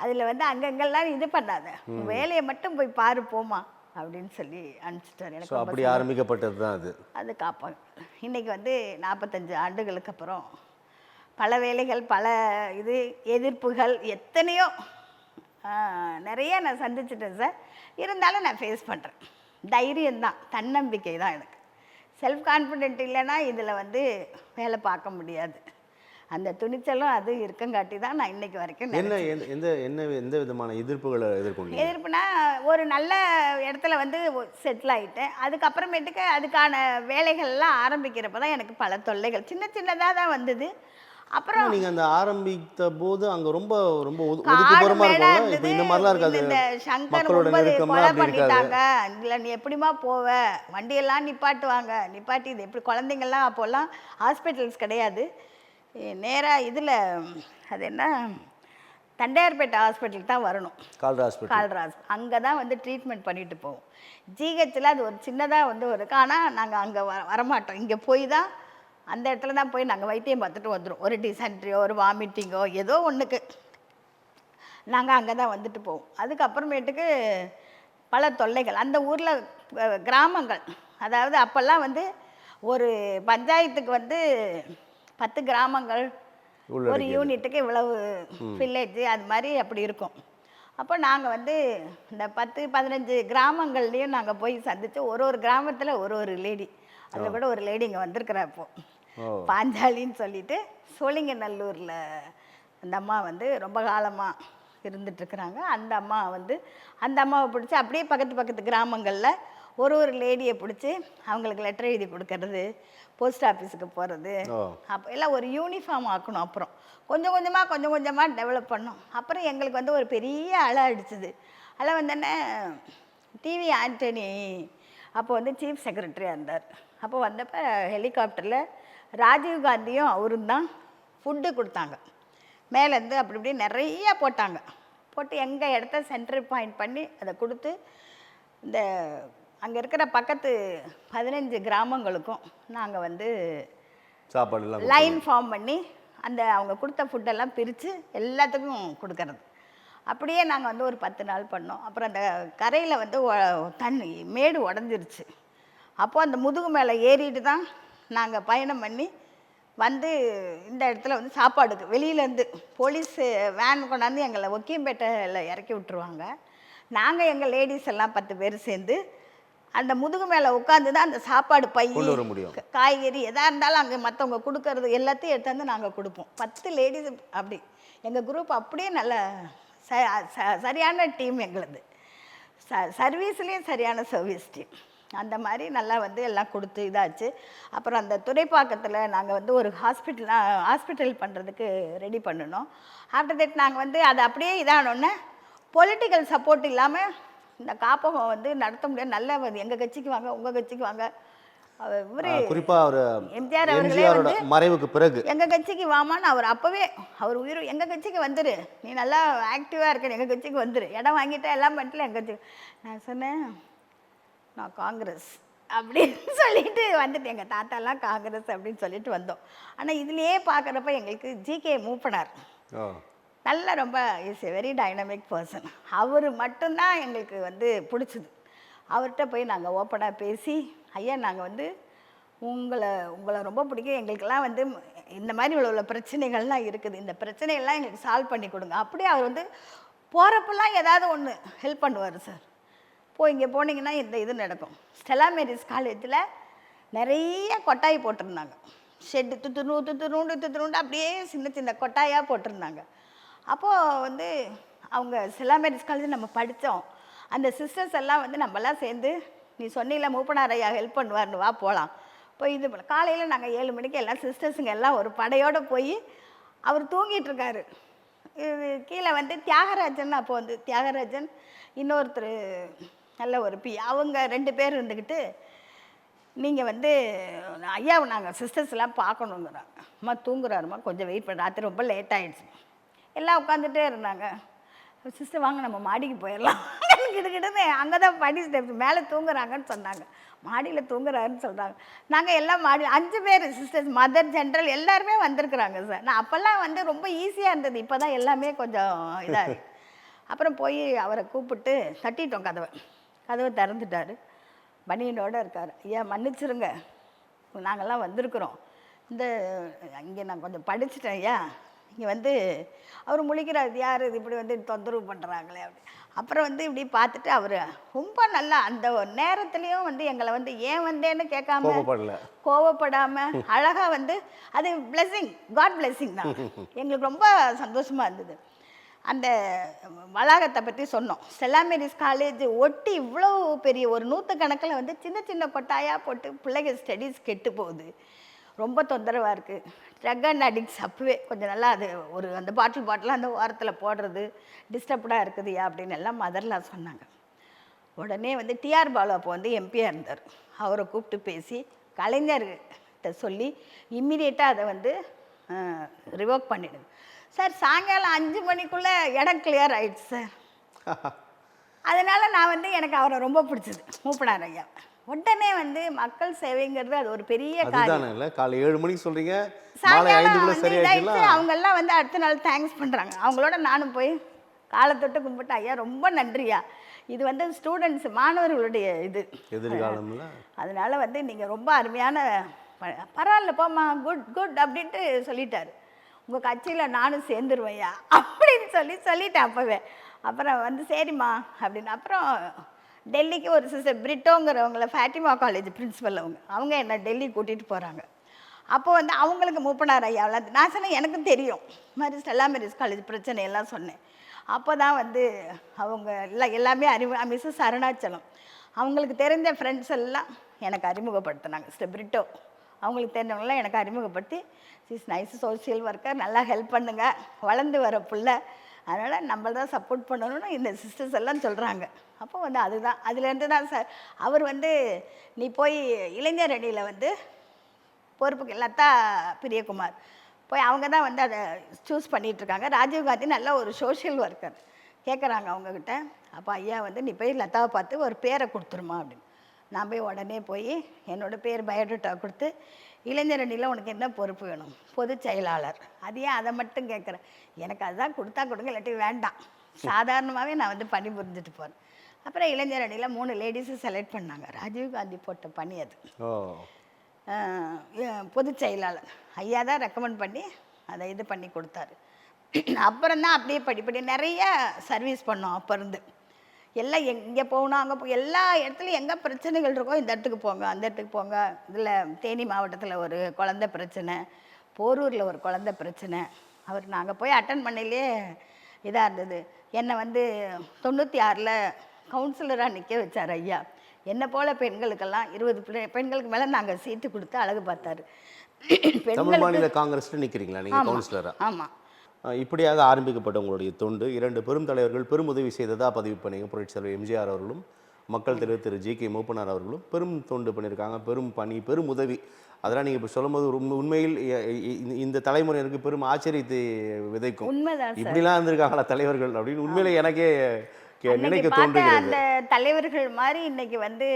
அதில் வந்து அங்கங்கெல்லாம் இது பண்ணாத, உன் வேலையை மட்டும் போய் பாரு போமா அப்படின்னு சொல்லி அனுப்பிச்சிட்டார். எனக்கு அப்படி ஆரம்பிக்கப்பட்டது தான் அது காப்பாங்க. இன்றைக்கி வந்து 45 ஆண்டுகளுக்கு அப்புறம் பல வேலைகள், பல இது எதிர்ப்புகள் எத்தனையோ நிறைய நான் சந்திச்சிட்டேன் சார். இருந்தாலும் நான் ஃபேஸ் பண்ணுறேன். தைரியம்தான், தன்னம்பிக்கை தான் எனக்கு. செல்ஃப் கான்ஃபிடென்ட் இல்லைன்னா இதில் வந்து வேலை பார்க்க முடியாது. அந்த துணிச்சலும் அது இருக்கங்காட்டி தான் நான் இன்னைக்கு வரைக்கும். எந்த விதமான எதிர்ப்புகளை எதிர்கொண்டீங்க? எதிர்ப்புனா, ஒரு நல்ல இடத்துல வந்து செட்டில் ஆகிட்டேன். அதுக்கப்புறமேட்டுக்கு அதுக்கான வேலைகள்லாம் ஆரம்பிக்கிறப்ப தான் எனக்கு பல தொல்லைகள் சின்ன சின்னதாக தான் வந்தது. அப்புறம் நீங்கள் அந்த ஆரம்பித்த போது அங்கே ரொம்ப ரொம்ப ஒதுக்குப்புறமா இருக்கும். இப்போ இந்த மாதிரிலாம் இருக்காது. இந்த சங்கர் கொலை பண்ணிட்டாங்க, இல்லை நீ எப்படிமா போவ, வண்டியெல்லாம் நிப்பாட்டுவாங்க, நிப்பாட்டி இது எப்படி குழந்தைங்கள்லாம் அப்போல்லாம் ஹாஸ்பிட்டல்ஸ் கிடையாது, நேராக இதில் அது என்ன தண்டையார்பேட்டை ஹாஸ்பிட்டலுக்கு தான் வரணும், கால்ராஸ் அங்கே தான் வந்து ட்ரீட்மெண்ட் பண்ணிட்டு போவோம். ஜிஹெச்சில் அது ஒரு சின்னதாக வந்து ஒரு, ஆனால் நாங்கள் அங்கே வரமாட்டோம், இங்கே போய் தான் அந்த இடத்துல தான் போய் நாங்கள் வைத்தியம் பார்த்துட்டு வந்துடும். ஒரு டிசென்ட்ரியோ ஒரு வாமிட்டிங்கோ ஏதோ ஒன்றுக்கு நாங்கள் அங்கே தான் வந்துட்டு போவோம். அதுக்கப்புறமேட்டுக்கு பல தொல்லைகள் அந்த ஊரில், கிராமங்கள், அதாவது அப்போல்லாம் வந்து ஒரு பஞ்சாயத்துக்கு வந்து 10 கிராமங்கள், ஒரு யூனிட்டுக்கு இவ்வளவு வில்லேஜ், அது மாதிரி அப்படி இருக்கும். அப்போ நாங்கள் வந்து இந்த 10-15 கிராமங்கள்லேயும் நாங்கள் போய் சந்தித்து, ஒரு கிராமத்தில் ஒரு லேடி, அதில் கூட ஒரு லேடி இங்கே வந்திருக்கிறா இப்போது, பாஞ்சாலின்னு சொல்லிட்டு, சோழிங்கநல்லூரில் அந்த அம்மா வந்து ரொம்ப காலமாக இருந்துட்டுருக்குறாங்க. அந்த அம்மா வந்து அந்த அம்மாவை பிடிச்சி அப்படியே பக்கத்து கிராமங்களில் ஒரு லேடியை பிடிச்சி அவங்களுக்கு லெட்டர் எழுதி கொடுக்கறது, போஸ்ட் ஆஃபீஸுக்கு போகிறது, அப்போ எல்லாம் ஒரு யூனிஃபார்ம் ஆக்கணும். அப்புறம் கொஞ்சம் கொஞ்சமாக டெவலப் பண்ணோம். அப்புறம் எங்களுக்கு வந்து ஒரு பெரிய அலை அடிச்சுது. அலை வந்தோடனே டிவி ஆண்டனி அப்போ வந்து சீஃப் செக்ரட்டரியாக இருந்தார். அப்போ வந்தப்போ ஹெலிகாப்டரில் ராஜீவ்காந்தியும் அவரும் தான் ஃபுட்டு கொடுத்தாங்க. மேலேருந்து அப்படி இப்படி நிறையா போட்டு எங்கள் இடத்த சென்டர் பாயிண்ட் பண்ணி அதை கொடுத்து, இந்த அங்கே இருக்கிற பக்கத்து 15 கிராமங்களுக்கும் நாங்கள் வந்து சாப்பாடு லைன் ஃபார்ம் பண்ணி அந்த அவங்க கொடுத்த ஃபுட்டெல்லாம் பிரித்து எல்லாத்துக்கும் கொடுக்கறது. அப்படியே நாங்கள் வந்து ஒரு 10 நாள் பண்ணோம். அப்புறம் அந்த கரையில் வந்து தண்ணி மேடு உடஞ்சிருச்சு. அப்போது அந்த முதுகு மேலே ஏறிட்டு தான் நாங்கள் பயணம் பண்ணி வந்து இந்த இடத்துல வந்து சாப்பாடுக்கு வெளியிலேருந்து போலீஸ் வேன் கொண்டாந்து எங்களை ஒக்கியம்பேட்டையில் இறக்கி விட்டுருவாங்க. நாங்கள் எங்கள் லேடிஸ் எல்லாம் 10 பேர் சேர்ந்து அந்த முதுகு மேலே உட்காந்து தான் அந்த சாப்பாடு பை கொண்டு வர முடியும். காய்கறி எதாக இருந்தாலும் அங்கே மற்றவங்க கொடுக்கறது எல்லாத்தையும் எடுத்தாந்து நாங்கள் கொடுப்போம். 10 லேடிஸ் அப்படி எங்கள் குரூப் அப்படியே நல்ல சரியான டீம் எங்களுது. சர்வீஸ்லேயும் சரியான சர்வீஸ் டீம். அந்த மாதிரி நல்லா வந்து எல்லாம் கொடுத்து இதாச்சு. அப்புறம் அந்த துறைப்பாக்கத்தில் நாங்கள் வந்து ஒரு ஹாஸ்பிட்டல் பண்ணுறதுக்கு ரெடி பண்ணினோம். ஆஃப்டர் தட் நாங்கள் வந்து அது அப்படியே இதானோடனே பொலிட்டிக்கல் சப்போர்ட் இல்லாமல் இந்த காப்பகம் வந்து நடத்த முடியாது. நல்ல எங்கள் கட்சிக்கு வாங்க, உங்கள் கட்சிக்கு வாங்க. இவரு குறிப்பாக அவர் எம்ஜிஆர் அவர்களே வந்து மறைவுக்கு பிறகு எங்கள் கட்சிக்கு வாமான்னு அவர் அப்போவே அவர் உயிர் எங்கள் கட்சிக்கு வந்துரு, நீ நல்லா ஆக்டிவாக இருக்க, எங்கள் கட்சிக்கு வந்துரு, இடம் வாங்கிட்டா எல்லாம் பண்ணிட்டு எங்கள் கட்சிக்கு. நான் சொன்னேன் நான் காங்கிரஸ் அப்படின்னு சொல்லிட்டு வந்துட்டு எங்கள் தாத்தாலாம் காங்கிரஸ் அப்படின்னு சொல்லிட்டு வந்தோம். ஆனால் இதுலேயே பார்க்குறப்ப எங்களுக்கு ஜிகே மூப்பனார் நல்ல ரொம்ப is a very dynamic person. அவர் மட்டும்தான் எங்களுக்கு வந்து பிடிச்சிது. அவர்கிட்ட போய் நாங்கள் ஓப்பனாக பேசி, ஐயா நாங்கள் வந்து உங்களை ரொம்ப பிடிக்கும், எங்களுக்கெல்லாம் வந்து இந்த மாதிரி உள்ள பிரச்சனைகள்லாம் இருக்குது, இந்த பிரச்சனைகள்லாம் எங்களுக்கு சால்வ் பண்ணி கொடுங்க. அப்படியே அவர் வந்து போகிறப்பெல்லாம் ஏதாவது ஒன்று ஹெல்ப் பண்ணுவார் சார். இங்கே போனீங்கன்னா இந்த இது நடக்கும். ஸ்டெல்லா மேரிஸ் காலேஜில் நிறைய கொட்டாய் போட்டிருந்தாங்க. ஷெட்டு துத்துருண்டு அப்படியே சின்ன சின்ன கொட்டாயாக போட்டிருந்தாங்க. அப்போது வந்து அவங்க ஸ்டெல்லா மேரிஸ் காலேஜ் நம்ம படித்தோம். அந்த சிஸ்டர்ஸ் எல்லாம் வந்து நம்மலாம் சேர்ந்து, நீ சொன்னில மூப்பனார் ஐயா ஹெல்ப் பண்ணுவார்னு, வா போகலாம். போய் இது பண்ண காலையில் நாங்கள் 7 மணிக்கு எல்லாம் சிஸ்டர்ஸுங்க எல்லாம் ஒரு படையோடு போய், அவர் தூங்கிட்டு இருக்காரு. இது கீழே வந்து தியாகராஜன், அப்போ வந்து தியாகராஜன் இன்னொருத்தர் நல்ல ஒரு அவங்க 2 பேர் இருந்துக்கிட்டு, நீங்கள் வந்து ஐயாவை நாங்கள் சிஸ்டர்ஸ்லாம் பார்க்கணுங்கிறாங்க. அம்மா தூங்குறாருமா, கொஞ்சம் வெயிட் பண்ண, ராத்திரி ரொம்ப லேட் ஆகிடுச்சு. எல்லாம் உட்காந்துட்டே இருந்தாங்க. சிஸ்டர் வாங்க நம்ம மாடிக்கு போயிடலாம் கிட்டக்கிட்டே அங்கே தான் படி ஸ்டெப் மேலே தூங்குறாங்கன்னு சொன்னாங்க. மாடியில் தூங்குறாருன்னு சொல்கிறாங்க. நாங்கள் எல்லாம் மாடி 5 பேர் சிஸ்டர்ஸ், மதர் ஜென்ரல் எல்லாருமே வந்திருக்குறாங்க சார். நான் அப்போல்லாம் வந்து ரொம்ப ஈஸியாக இருந்தது, இப்போ தான் எல்லாமே கொஞ்சம் இதாக. அப்புறம் போய் அவரை கூப்பிட்டு தட்டிட்டோம். கதவை திறந்துட்டார். பனியனோடு இருக்கார். ஐயா மன்னிச்சிருங்க, நாங்கள்லாம் வந்திருக்குறோம், இந்த இங்கே நான் கொஞ்சம் படிச்சுட்டேன் ஐயா, இங்கே வந்து அவர் முழிக்கிறார், யார் இது இப்படி வந்து தொந்தரவு பண்ணுறாங்களே அப்படி. அப்புறம் வந்து இப்படி பார்த்துட்டு அவர் ரொம்ப நல்லா அந்த நேரத்துலேயும் வந்து எங்களை வந்து ஏன் வந்தேன்னு கேட்காம, கோவப்படாமல் அழகாக வந்து, அது பிளெஸ்ஸிங், காட் பிளெஸ்ஸிங் தான். எங்களுக்கு ரொம்ப சந்தோஷமாக இருந்தது. அந்த வளாகத்தை பற்றி சொன்னோம். ஸ்டெல்லா மேரிஸ் காலேஜ் ஒட்டி இவ்வளோ பெரிய ஒரு 100 கணக்கில் வந்து சின்ன சின்ன கொட்டாயாக போட்டு பிள்ளைங்க ஸ்டடீஸ் கெட்டு போகுது, ரொம்ப தொந்தரவாக இருக்குது. ட்ரக் அண்ட் அடிக்ட்ஸ் அப்போவே கொஞ்சம் நல்லா அது ஒரு அந்த பாட்டிலாம் அந்த வாரத்தில் போடுறது டிஸ்டர்ப்டாக இருக்குதுயா அப்படின்னு எல்லாம் மதர்லாம் சொன்னாங்க. உடனே வந்து டிஆர் பாலு அப்போ வந்து எம்பியாக இருந்தார். அவரை கூப்பிட்டு பேசி கலைஞர்கிட்ட சொல்லி இம்மிடியேட்டாக அதை வந்து ரிவோக் பண்ணிடுங்க சார். சாயங்காலம் 5 மணிக்குள்ளே இடம் கிளியர் ஆகிடுச்சு சார். அதனால் நான் வந்து எனக்கு அவரை ரொம்ப பிடிச்சது, மூப்பனார் ஐயா. உடனே வந்து மக்கள் சேவைங்கிறது அது ஒரு பெரிய காரியம். காலை 7 மணிக்கு சொல்கிறீங்க, அவங்கெல்லாம் வந்து அடுத்த நாள் தேங்க்ஸ் பண்ணுறாங்க. அவங்களோட நானும் போய் காலத்தொட்டு கும்பிட்டு, ஐயா ரொம்ப நன்றியா, இது வந்து ஸ்டூடெண்ட்ஸ் மாணவர்களுடைய இது எதிர்காலம், அதனால வந்து நீங்கள் ரொம்ப அருமையான, பரவாயில்ல போம்மா, குட் குட் அப்படின்ட்டு சொல்லிட்டாரு. உங்கள் கட்சியில் நானும் சேர்ந்துருவேயா அப்படின்னு சொல்லிட்டேன் அப்போவே. அப்புறம் வந்து சரிம்மா அப்படின்னு. அப்புறம் டெல்லிக்கு ஒரு சிஸ்டர் பிரிட்டோங்கிறவங்கள ஃபேட்டிமா காலேஜ் பிரின்ஸிபல் அவங்க என்ன டெல்லி கூட்டிகிட்டு போகிறாங்க. அப்போ வந்து அவங்களுக்கு மூப்பனார் ஐயாவில் நான் சொன்னேன், எனக்கும் தெரியும் மாதிரி ஸ்டெல்லா மேரிஸ் காலேஜ் பிரச்சனையெல்லாம் சொன்னேன். அப்போ தான் வந்து அவங்க எல்லாமே மிஸ்ஸஸ் அருணாச்சலம் அவங்களுக்கு தெரிஞ்ச ஃப்ரெண்ட்ஸ் எல்லாம் எனக்கு அறிமுகப்படுத்தினாங்க. சிஸ்டர் பிரிட்டோ அவங்களுக்கு தெரிஞ்சவங்களாம் எனக்கு அறிமுகப்படுத்தி, இஸ் நைஸ் சோசியல் ஒர்க்கர், நல்லா ஹெல்ப் பண்ணுங்க, வளர்ந்து வர பிள்ளை, அதனால் நம்ம தான் சப்போர்ட் பண்ணணும்னு இந்த சிஸ்டர்ஸ் எல்லாம் சொல்கிறாங்க. அப்போ வந்து அதுதான் அதுலேருந்து தான் சார் அவர் வந்து நீ போய் இளைஞர் அணியில் வந்து பொறுப்புக்கு லதா பிரியகுமார் போய் அவங்க தான் வந்து அதை சூஸ் பண்ணிகிட்ருக்காங்க. ராஜீவ்காந்தி நல்ல ஒரு சோஷியல் ஒர்க்கர் கேட்குறாங்க அவங்கக்கிட்ட. அப்போ ஐயா வந்து நீ போய் லதாவை பார்த்து ஒரு பேரை கொடுத்துருமா அப்படின்னு. நான் போய் உடனே போய் என்னோடய பேர் பயோடேட்டா கொடுத்து, இளைஞர் அணியில் உனக்கு என்ன பொறுப்பு வேணும், பொதுச் செயலாளர், அது ஏன் அதை மட்டும் கேட்குறேன், எனக்கு அதுதான் கொடுத்தா கொடுங்க, இல்லாட்டி வேண்டாம், சாதாரணமாகவே நான் வந்து பணி புரிஞ்சுட்டு போகிறேன். அப்புறம் இளைஞர் அணியில் 3 லேடிஸு செலக்ட் பண்ணாங்க. ராஜீவ்காந்தி போட்ட பணி அது. பொதுச் செயலாளர் ஐயா தான் ரெக்கமெண்ட் பண்ணி அதை இது பண்ணி கொடுத்தாரு. அப்புறம் தான் அப்படியே படிப்படி நிறைய சர்வீஸ் பண்ணோம். அப்போ இருந்து எல்லாம் இங்கே போகணும் அங்கே எல்லா இடத்துலையும் எங்கே பிரச்சனைகள் இருக்கோ இந்த இடத்துக்கு போங்க அந்த இடத்துக்கு போங்க. இதில் தேனி மாவட்டத்தில் ஒரு குழந்தை பிரச்சனை, போரூரில் ஒரு குழந்தை பிரச்சனை. நாங்கள் போய் அட்டன் பண்ணையிலே இதாக இருந்தது. என்னை வந்து 96ல் கவுன்சிலராக நிற்க வச்சார் ஐயா. என்னை போல் பெண்களுக்கெல்லாம் 20 பெண்களுக்கு மேலே நாங்கள் சீட்டு கொடுத்து அழகு பார்த்தாரு. தமிழ் மாநில காங்கிரஸில் நிற்கிறீங்களா நீங்கள் கவுன்சிலராக? ஆமாம். இப்படியாக ஆரம்பிக்கப்பட்ட உங்களுடைய தொண்டு 2 பெரும் தலைவர்கள் பெரும் உதவி செய்ததாக பதிவு பண்ணீங்க. புரட்சித் தலைவர் எம்ஜிஆர் அவர்களும் மக்கள் தலைவர் திரு ஜி.கே. மூப்பனார் அவர்களும் பெரும் தொண்டு பண்ணியிருக்காங்க. பெரும் பணி, பெரும் உதவி. அதெல்லாம் நீங்கள் இப்போ சொல்லும்போது உண்மையில் இந்த தலைமுறையினருக்கு பெரும் ஆச்சரியத்தை விதைக்கும். உண்மைதான் சார். இப்படிலாம் இருந்திருக்காங்களா தலைவர்கள் அப்படின்னு உண்மையிலே எனக்கே நினைக்க பார்த்த தோன்றுகிறது. அந்த தலைவர்கள் மாதிரி இன்னைக்கு வந்து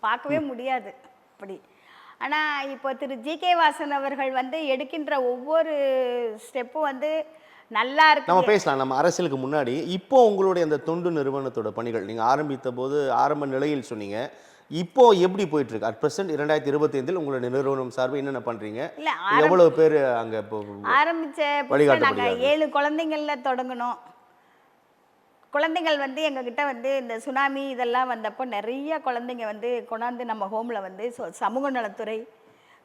பார்க்கவே முடியாது அப்படி. ஆனால் இப்போ திரு ஜி.கே. வாசன் அவர்கள் வந்து எடுக்கின்ற ஒவ்வொரு ஸ்டெப்பும் வந்து நல்லா இருக்கு. நம்ம பேசலாம். நம்ம அரசியலுக்கு முன்னாடி இப்போ உங்களுடைய அந்த தொண்டு நிறுவனத்தோட பணிகள் நீங்கள் ஆரம்பித்த போது ஆரம்ப நிலையில் சொன்னீங்க. இப்போ எப்படி போயிட்டு இருக்கு? அட் பிரசன்ட் 2025 உங்களுடைய நிறுவனம் சார்பு என்னென்ன பண்றீங்க? இல்லை, எவ்வளவு பேர் அங்க இப்போ ஆரம்பித்த நாங்கள் 7 குழந்தைங்கள்ல தொடங்கணும். குழந்தைகள் வந்து எங்ககிட்ட வந்து இந்த சுனாமி இதெல்லாம் வந்தப்போ நிறைய குழந்தைங்க வந்து கொண்டாந்து நம்ம ஹோமில் வந்து சமூக நலத்துறை,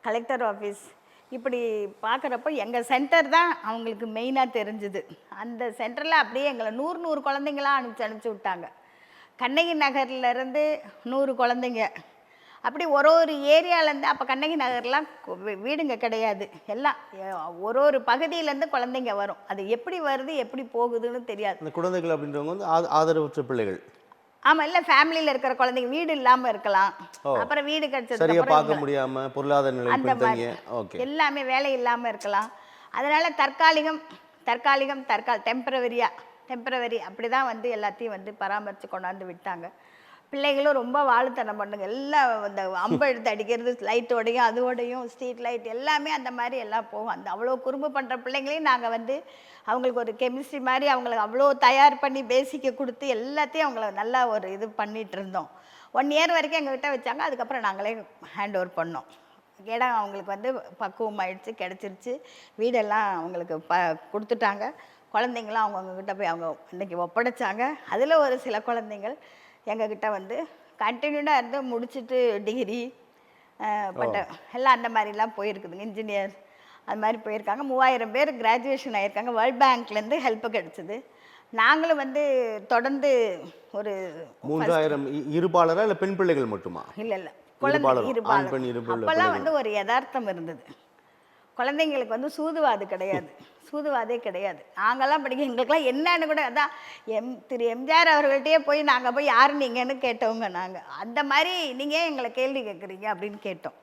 கலெக்டர் ஆஃபீஸ் இப்படி பார்க்குறப்போ எங்கள் சென்டர் தான் அவங்களுக்கு மெயினாக தெரிஞ்சுது. அந்த சென்டரில் அப்படியே எங்களை 100 குழந்தைங்களாம் அனுப்பிச்சி விட்டாங்க. கண்ணகி நகர்லேருந்து 100 குழந்தைங்க, அப்படி ஒரு ஏரியாவிலேருந்து. அப்போ கண்ணகி நகர்லாம் வீடுங்க கிடையாது, எல்லாம் ஒரு பகுதியிலேருந்து குழந்தைங்க வரும். அது எப்படி வருது எப்படி போகுதுன்னு தெரியாது. அந்த குழந்தைகள் அப்படின்றவங்க வந்து ஆதரவற்ற பிள்ளைகள். ஆமாம், இல்லை ஃபேமிலியில் இருக்கிற குழந்தைங்க வீடு இல்லாமல் இருக்கலாம், அப்புறம் வீடு சரியா பார்க்க முடியாமல் பொருளாதார நிலை அந்த மாதிரி எல்லாமே வேலை இல்லாமல் இருக்கலாம். அதனால் டெம்பரவரி அப்படி தான் வந்து எல்லாத்தையும் வந்து பராமரித்து கொண்டாந்து விட்டாங்க. பிள்ளைகளும் ரொம்ப வாழுத்தனம் பண்ணுங்க. எல்லாம் இந்த அம்பு எடுத்து அடிக்கிறது, லைட்டோடையும் அதோடையும் ஸ்ட்ரீட் லைட் எல்லாமே அந்த மாதிரி எல்லாம் போகும். அந்த அவ்வளோ குறும்பு பண்ணுற பிள்ளைங்களையும் நாங்கள் வந்து அவங்களுக்கு ஒரு கெமிஸ்ட்ரி மாதிரி அவங்களுக்கு அவ்வளோ தயார் பண்ணி பேசிக்க கொடுத்து எல்லாத்தையும் அவங்கள நல்லா ஒரு இது பண்ணிகிட்டு இருந்தோம். 1 இயர் வரைக்கும் எங்கள்கிட்ட வச்சாங்க. அதுக்கப்புறம் நாங்களே ஹேண்ட் ஓவர் பண்ணோம். இடம் அவங்களுக்கு வந்து பக்குவம் ஆயிடுச்சு, கிடச்சிருச்சு. வீடெல்லாம் அவங்களுக்கு கொடுத்துட்டாங்க. குழந்தைங்களாம் அவங்கக்கிட்ட போய் அவங்க இன்றைக்கி ஒப்படைச்சாங்க. அதில் ஒரு சில குழந்தைங்கள் எங்ககிட்ட வந்து கண்டினியூடாக இருந்து முடிச்சுட்டு டிகிரி பட்ட எல்லாம் அந்த மாதிரிலாம் போயிருக்குதுங்க. இன்ஜினியர் அது மாதிரி போயிருக்காங்க. 3000 பேர் கிராஜுவேஷன் ஆகியிருக்காங்க. வேர்ல்ட் பேங்க்லேருந்து ஹெல்ப்பு கிடச்சிது. நாங்களும் வந்து தொடர்ந்து ஒரு 3000 இருபாலரா இல்லை பெண் பிள்ளைகள் மட்டுமா? இல்லை குழந்தை இருபாலர். அப்போல்லாம் வந்து ஒரு யதார்த்தம் இருந்தது. குழந்தைங்களுக்கு வந்து சூதுவாதே கிடையாது. நாங்கள்லாம் படிக்க எங்களுக்கெல்லாம் என்னன்னு கூட அதான் திரு எம்ஜிஆர் அவர்கள்ட்டே போய் நாங்கள் போய் யார் நீங்கன்னு கேட்டவங்க. நாங்கள் அந்த மாதிரி நீங்கள் எங்களை கேள்வி கேட்குறீங்க அப்படின்னு கேட்டோம்.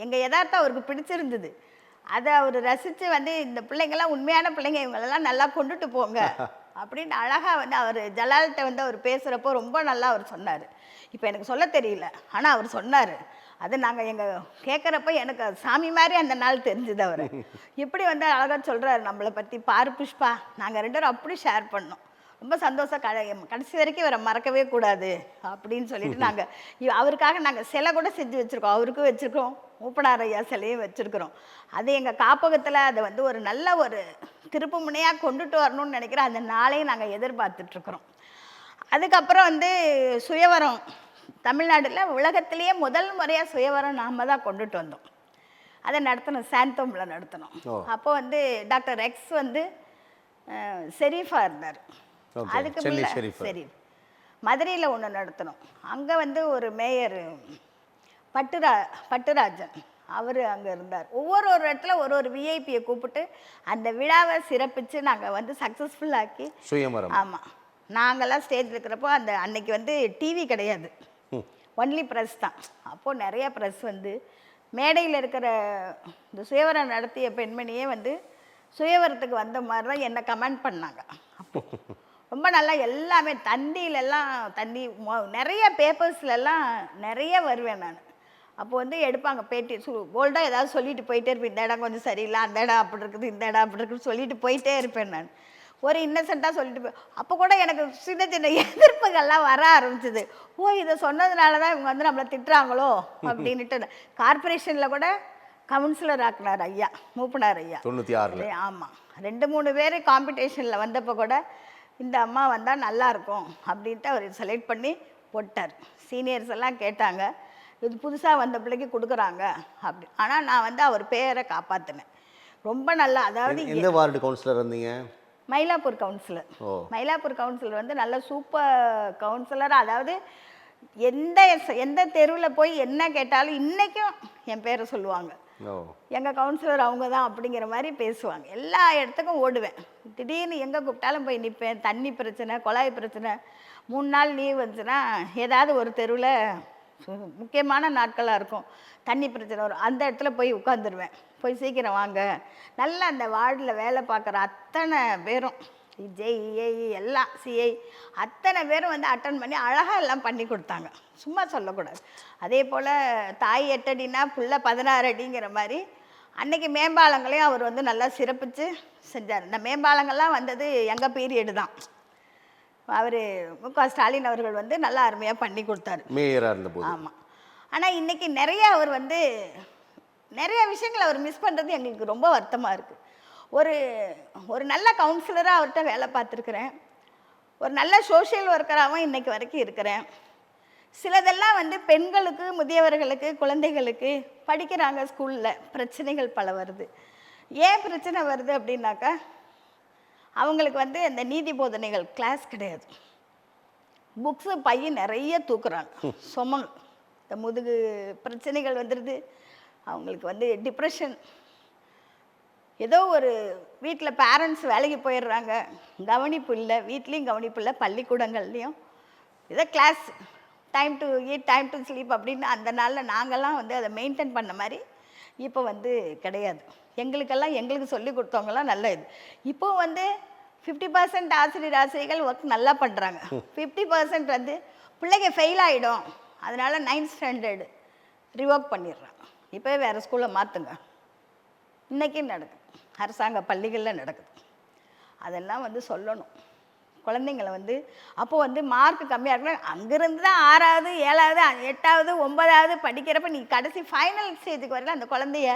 எங்கள் யதார்த்தம் அவருக்கு பிடிச்சிருந்தது. அதை அவர் ரசித்து வந்து இந்த பிள்ளைங்கள்லாம் உண்மையான பிள்ளைங்க, இவங்களெல்லாம் நல்லா கொண்டுட்டு போங்க அப்படின்னு அழகாக வந்து அவர் ஜலால்கிட்ட வந்து அவர் பேசுகிறப்போ ரொம்ப நல்லா அவர் சொன்னார். இப்போ எனக்கு சொல்ல தெரியல, ஆனால் அவர் சொன்னார். அது நாங்கள் எங்கள் கேட்குறப்ப எனக்கு சாமி மாதிரி அந்த நாள் தெரிஞ்சுது. அவர் எப்படி வந்து அழகாக சொல்கிறாரு நம்மளை பற்றி. பாரு புஷ்பா, நாங்கள் 2 பேரும் அப்படி ஷேர் பண்ணோம். ரொம்ப சந்தோஷம். கடைசி வரைக்கும் இவரை மறக்கவே கூடாது அப்படின்னு சொல்லிட்டு நாங்கள் அவருக்காக நாங்கள் சிலை கூட செஞ்சு வச்சுருக்கோம். அவருக்கும் வச்சுருக்கோம், மூப்பனார் ஐயா சிலையும் வச்சுருக்குறோம். அது எங்கள் காப்பகத்தில் அதை வந்து ஒரு நல்ல ஒரு திருப்பு முனையாக கொண்டுட்டு வரணும்னு நினைக்கிறேன். அந்த நாளையும் நாங்கள் எதிர்பார்த்துட்ருக்குறோம். அதுக்கப்புறம் வந்து சுயவரம் தமிழ்நாட்டில் உலகத்திலேயே முதல் முறையாக சுயவரம் நாம் தான் கொண்டுட்டு வந்தோம். அதை நடத்தணும், சாந்தோமில் நடத்தணும். அப்போ வந்து டாக்டர் எக்ஸ் வந்து ஷெரீஃபாக இருந்தார். அதுக்கு சரி மதுரையில் ஒன்று நடத்தணும். அங்கே வந்து ஒரு மேயர் பட்டுராஜன் அவர் அங்கே இருந்தார். ஒவ்வொரு இடத்துல ஒரு விஐபியை கூப்பிட்டு அந்த விழாவை சிறப்பித்து நாங்கள் வந்து சக்ஸஸ்ஃபுல்லாக்கி சுயவரம். ஆமாம், நாங்கள்லாம் ஸ்டேஜில் இருக்கிறப்போ அன்னைக்கு வந்து டிவி கிடையாது, ஒன்லி ப்ரெஸ் தான். அப்போது நிறைய ப்ரெஸ் வந்து மேடையில் இருக்கிற இந்த சுயவரம் நடத்திய பெண்மணியே வந்து சுயவரத்துக்கு வந்த மாதிரி தான் என்னை கமெண்ட் பண்ணாங்க. அப்போ ரொம்ப நல்லா எல்லாமே தந்தி நிறைய பேப்பர்ஸ்லலாம் நிறைய வருவேன் நான். அப்போ வந்து எடுப்பாங்க பேட்டி, போல்டாக ஏதாவது சொல்லிட்டு போயிட்டே இருப்பேன். இந்த இடம் கொஞ்சம் சரியில்லை, அந்த இடம் அப்படி இருக்குது, இந்த இடம் அப்படி இருக்குன்னு சொல்லிட்டு போயிட்டே இருப்பேன் நான். ஒரு இன்னசென்ட்டாக சொல்லிட்டு போய் அப்போ கூட எனக்கு சின்ன எதிர்ப்புகள்லாம் வர ஆரம்பிச்சிது. இதை சொன்னதுனால தான் இவங்க வந்து நம்மளை திட்டுறாங்களோ அப்படின்ட்டு. கார்பரேஷனில் கூட கவுன்சிலர் ஆக்குனார் ஐயா, மூப்பனார் ஐயா 96. ஆமாம், 2-3 பேர் காம்படிஷனில் வந்தப்போ கூட இந்த அம்மா வந்தால் நல்லாயிருக்கும் அப்படின்ட்டு அவர் செலக்ட் பண்ணி போட்டார். சீனியர்ஸ் எல்லாம் கேட்டாங்க, இது புதுசாக வந்த பிள்ளைக்கு கொடுக்குறாங்க அப்படி. ஆனால் நான் வந்து அவர் பேரை காப்பாற்றினேன். ரொம்ப நல்லா, அதாவது எந்த வார்டு கவுன்சிலர் இருந்தீங்க? மயிலாப்பூர் கவுன்சிலர். ஓ. மயிலாப்பூர் கவுன்சிலர் வந்து நல்ல சூப்பர் கவுன்சிலர். அதாவது எந்த எந்த தெருவில் போய் என்ன கேட்டாலும் இன்றைக்கும் என் பேரை சொல்லுவாங்க. ஓ. எங்கள் கவுன்சிலர் அவங்க தான் அப்படிங்கிற மாதிரி பேசுவாங்க. எல்லா இடத்துக்கும் ஓடுவேன். திடீர்னு எங்கே கூப்பிட்டாலும் போய் நிற்பேன். தண்ணி பிரச்சனை, குழாய் பிரச்சனை, 3 நாள் லீவ் வந்துச்சுன்னா ஏதாவது ஒரு தெருவில் முக்கியமான நாட்களாக இருக்கும், தண்ணி பிரச்சனை வரும், அந்த இடத்துல போய் உட்காந்துருவேன். போய் சீக்கிரம் வாங்க. நல்லா அந்த வார்டில் வேலை பார்க்குற அத்தனை பேரும், ஜேஇஏ எல்லாம் சிஐ அத்தனை பேரும் வந்து அட்டன் பண்ணி அழகாக எல்லாம் பண்ணி கொடுத்தாங்க. சும்மா சொல்லக்கூடாது. அதே போல் தாய் 8 அடினா புள்ள 16 அடிங்கிற மாதிரி அன்றைக்கி மேம்பாலங்களையும் அவர் வந்து நல்லா சிறப்பித்து செஞ்சார். இந்த மேம்பாலங்கள்லாம் வந்தது எங்கள் பீரியடு தான். அவர் மு.க. ஸ்டாலின் அவர்கள் வந்து நல்லா அருமையாக பண்ணி கொடுத்தாரு, மேயராக இருந்தபோது. ஆமாம். ஆனால் இன்றைக்கி நிறைய அவர் வந்து நிறைய விஷயங்கள் அவர் மிஸ் பண்ணுறது எங்களுக்கு ரொம்ப வருத்தமாக இருக்குது. ஒரு நல்ல கவுன்சிலராக அவர்கிட்ட வேலை பார்த்துருக்குறேன். ஒரு நல்ல சோஷியல் ஒர்க்கராகவும் இன்றைக்கு வரைக்கும் இருக்கிறேன். சிலதெல்லாம் வந்து பெண்களுக்கு, முதியவர்களுக்கு, குழந்தைகளுக்கு படிக்கிறாங்க ஸ்கூலில், பிரச்சனைகள் பல வருது. ஏன் பிரச்சனை வருது அப்படின்னாக்கா, அவங்களுக்கு வந்து அந்த நீதி போதனைகள் கிளாஸ் கிடையாது. புக்ஸு பையன் நிறைய தூக்குறாங்க, சுமங்க. இந்த முதுகு பிரச்சனைகள் வந்துடுது. அவங்களுக்கு வந்து டிப்ரெஷன். ஏதோ ஒரு வீட்டில் பேரண்ட்ஸ் வேலைக்கு போயிடுறாங்க, கவனிப்பு இல்லை, வீட்லேயும் கவனிப்பு இல்லை, பள்ளிக்கூடங்கள்லேயும் ஏதோ class, time to eat, time to sleep அப்படின்னு அந்த நாளில் நாங்கள்லாம் வந்து அதை மெயின்டைன் பண்ண மாதிரி இப்போ வந்து கிடையாது. எங்களுக்கு சொல்லி கொடுத்தவங்களாம் நல்ல இது. இப்போ வந்து 50% ஆசிரியர்கள் ஒர்க் நல்லா பண்ணுறாங்க. 50% வந்து பிள்ளைங்க ஃபெயில் ஆகிடும், அதனால் 9th ஸ்டாண்டர்டு ரிவோக் பண்ணிடுறாங்க. இப்போ வேறு ஸ்கூலில் மாற்றுங்க. இன்றைக்கும் நடக்குது, அரசாங்க பள்ளிகளில் நடக்குது. அதெல்லாம் வந்து சொல்லணும். குழந்தைங்களை வந்து அப்போ வந்து மார்க் கம்மியாக இருக்கணும், அங்கேருந்து தான் 6வது 7வது 8வது 9வது படிக்கிறப்ப நீ கடைசி ஃபைனல் ஸ்டேஜுக்கு வரல அந்த குழந்தைய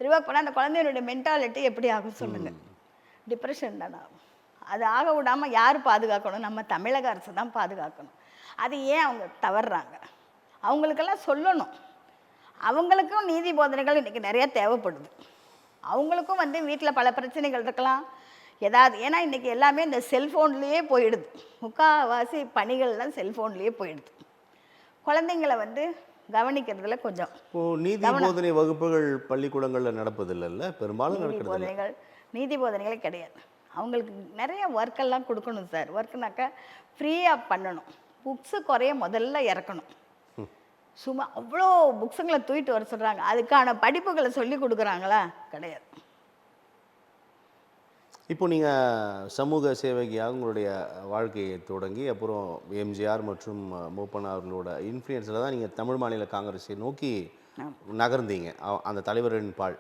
ரிவோக் பண்ணால் அந்த குழந்தையோட மென்டாலிட்டி எப்படி ஆகும் சொல்லுங்கள்? டிப்ரெஷன் தானே ஆகும். அது ஆக விடாமல் யார் பாதுகாக்கணும்? நம்ம தமிழக அரசு தான் பாதுகாக்கணும். அது ஏன் அவங்க தவறுறாங்க? அவங்களுக்கெல்லாம் சொல்லணும். அவங்களுக்கும் நீதி போதனைகள் இன்றைக்கி நிறைய தேவைப்படுது. அவங்களுக்கும் வந்து வீட்டில் பல பிரச்சனைகள் இருக்கலாம் ஏதாவது. ஏன்னா இன்றைக்கி எல்லாமே இந்த செல்ஃபோன்லேயே போயிடுது. முக்கால்வாசி பணிகள்லாம் செல்ஃபோன்லேயே போயிடுது. குழந்தைங்களை வந்து கவனிக்கிறதுல கொஞ்சம். நீதி போதனை வகுப்புகள் பள்ளிக்கூடங்களில் நடப்பதில்லைல்ல, பெரும்பாலும் நீதி போதனைகளே கிடையாது. அவங்களுக்கு நிறைய ஒர்க்கெல்லாம் கொடுக்கணும் சார். ஒர்க்குனாக்கா ஃப்ரீயாக பண்ணணும். புக்ஸு குறைய முதல்ல இறக்கணும். சும்மா அவ்வளோ புக்ஸுங்களை தூக்கிட்டு வர சொல்கிறாங்க, அதுக்கான படிப்புகளை சொல்லி கொடுக்குறாங்களா? கிடையாது. இப்போ நீங்கள் சமூக சேவகியாக உங்களுடைய வாழ்க்கையை தொடங்கி அப்புறம் எம்ஜிஆர் மற்றும் மூப்பன் அவர்களோட இன்ஃப்ளூயன்ஸில் தான் நீங்கள் தமிழ் மாநில காங்கிரஸை நோக்கி நகர்ந்தீங்க, அந்த தலைவரின் பால்.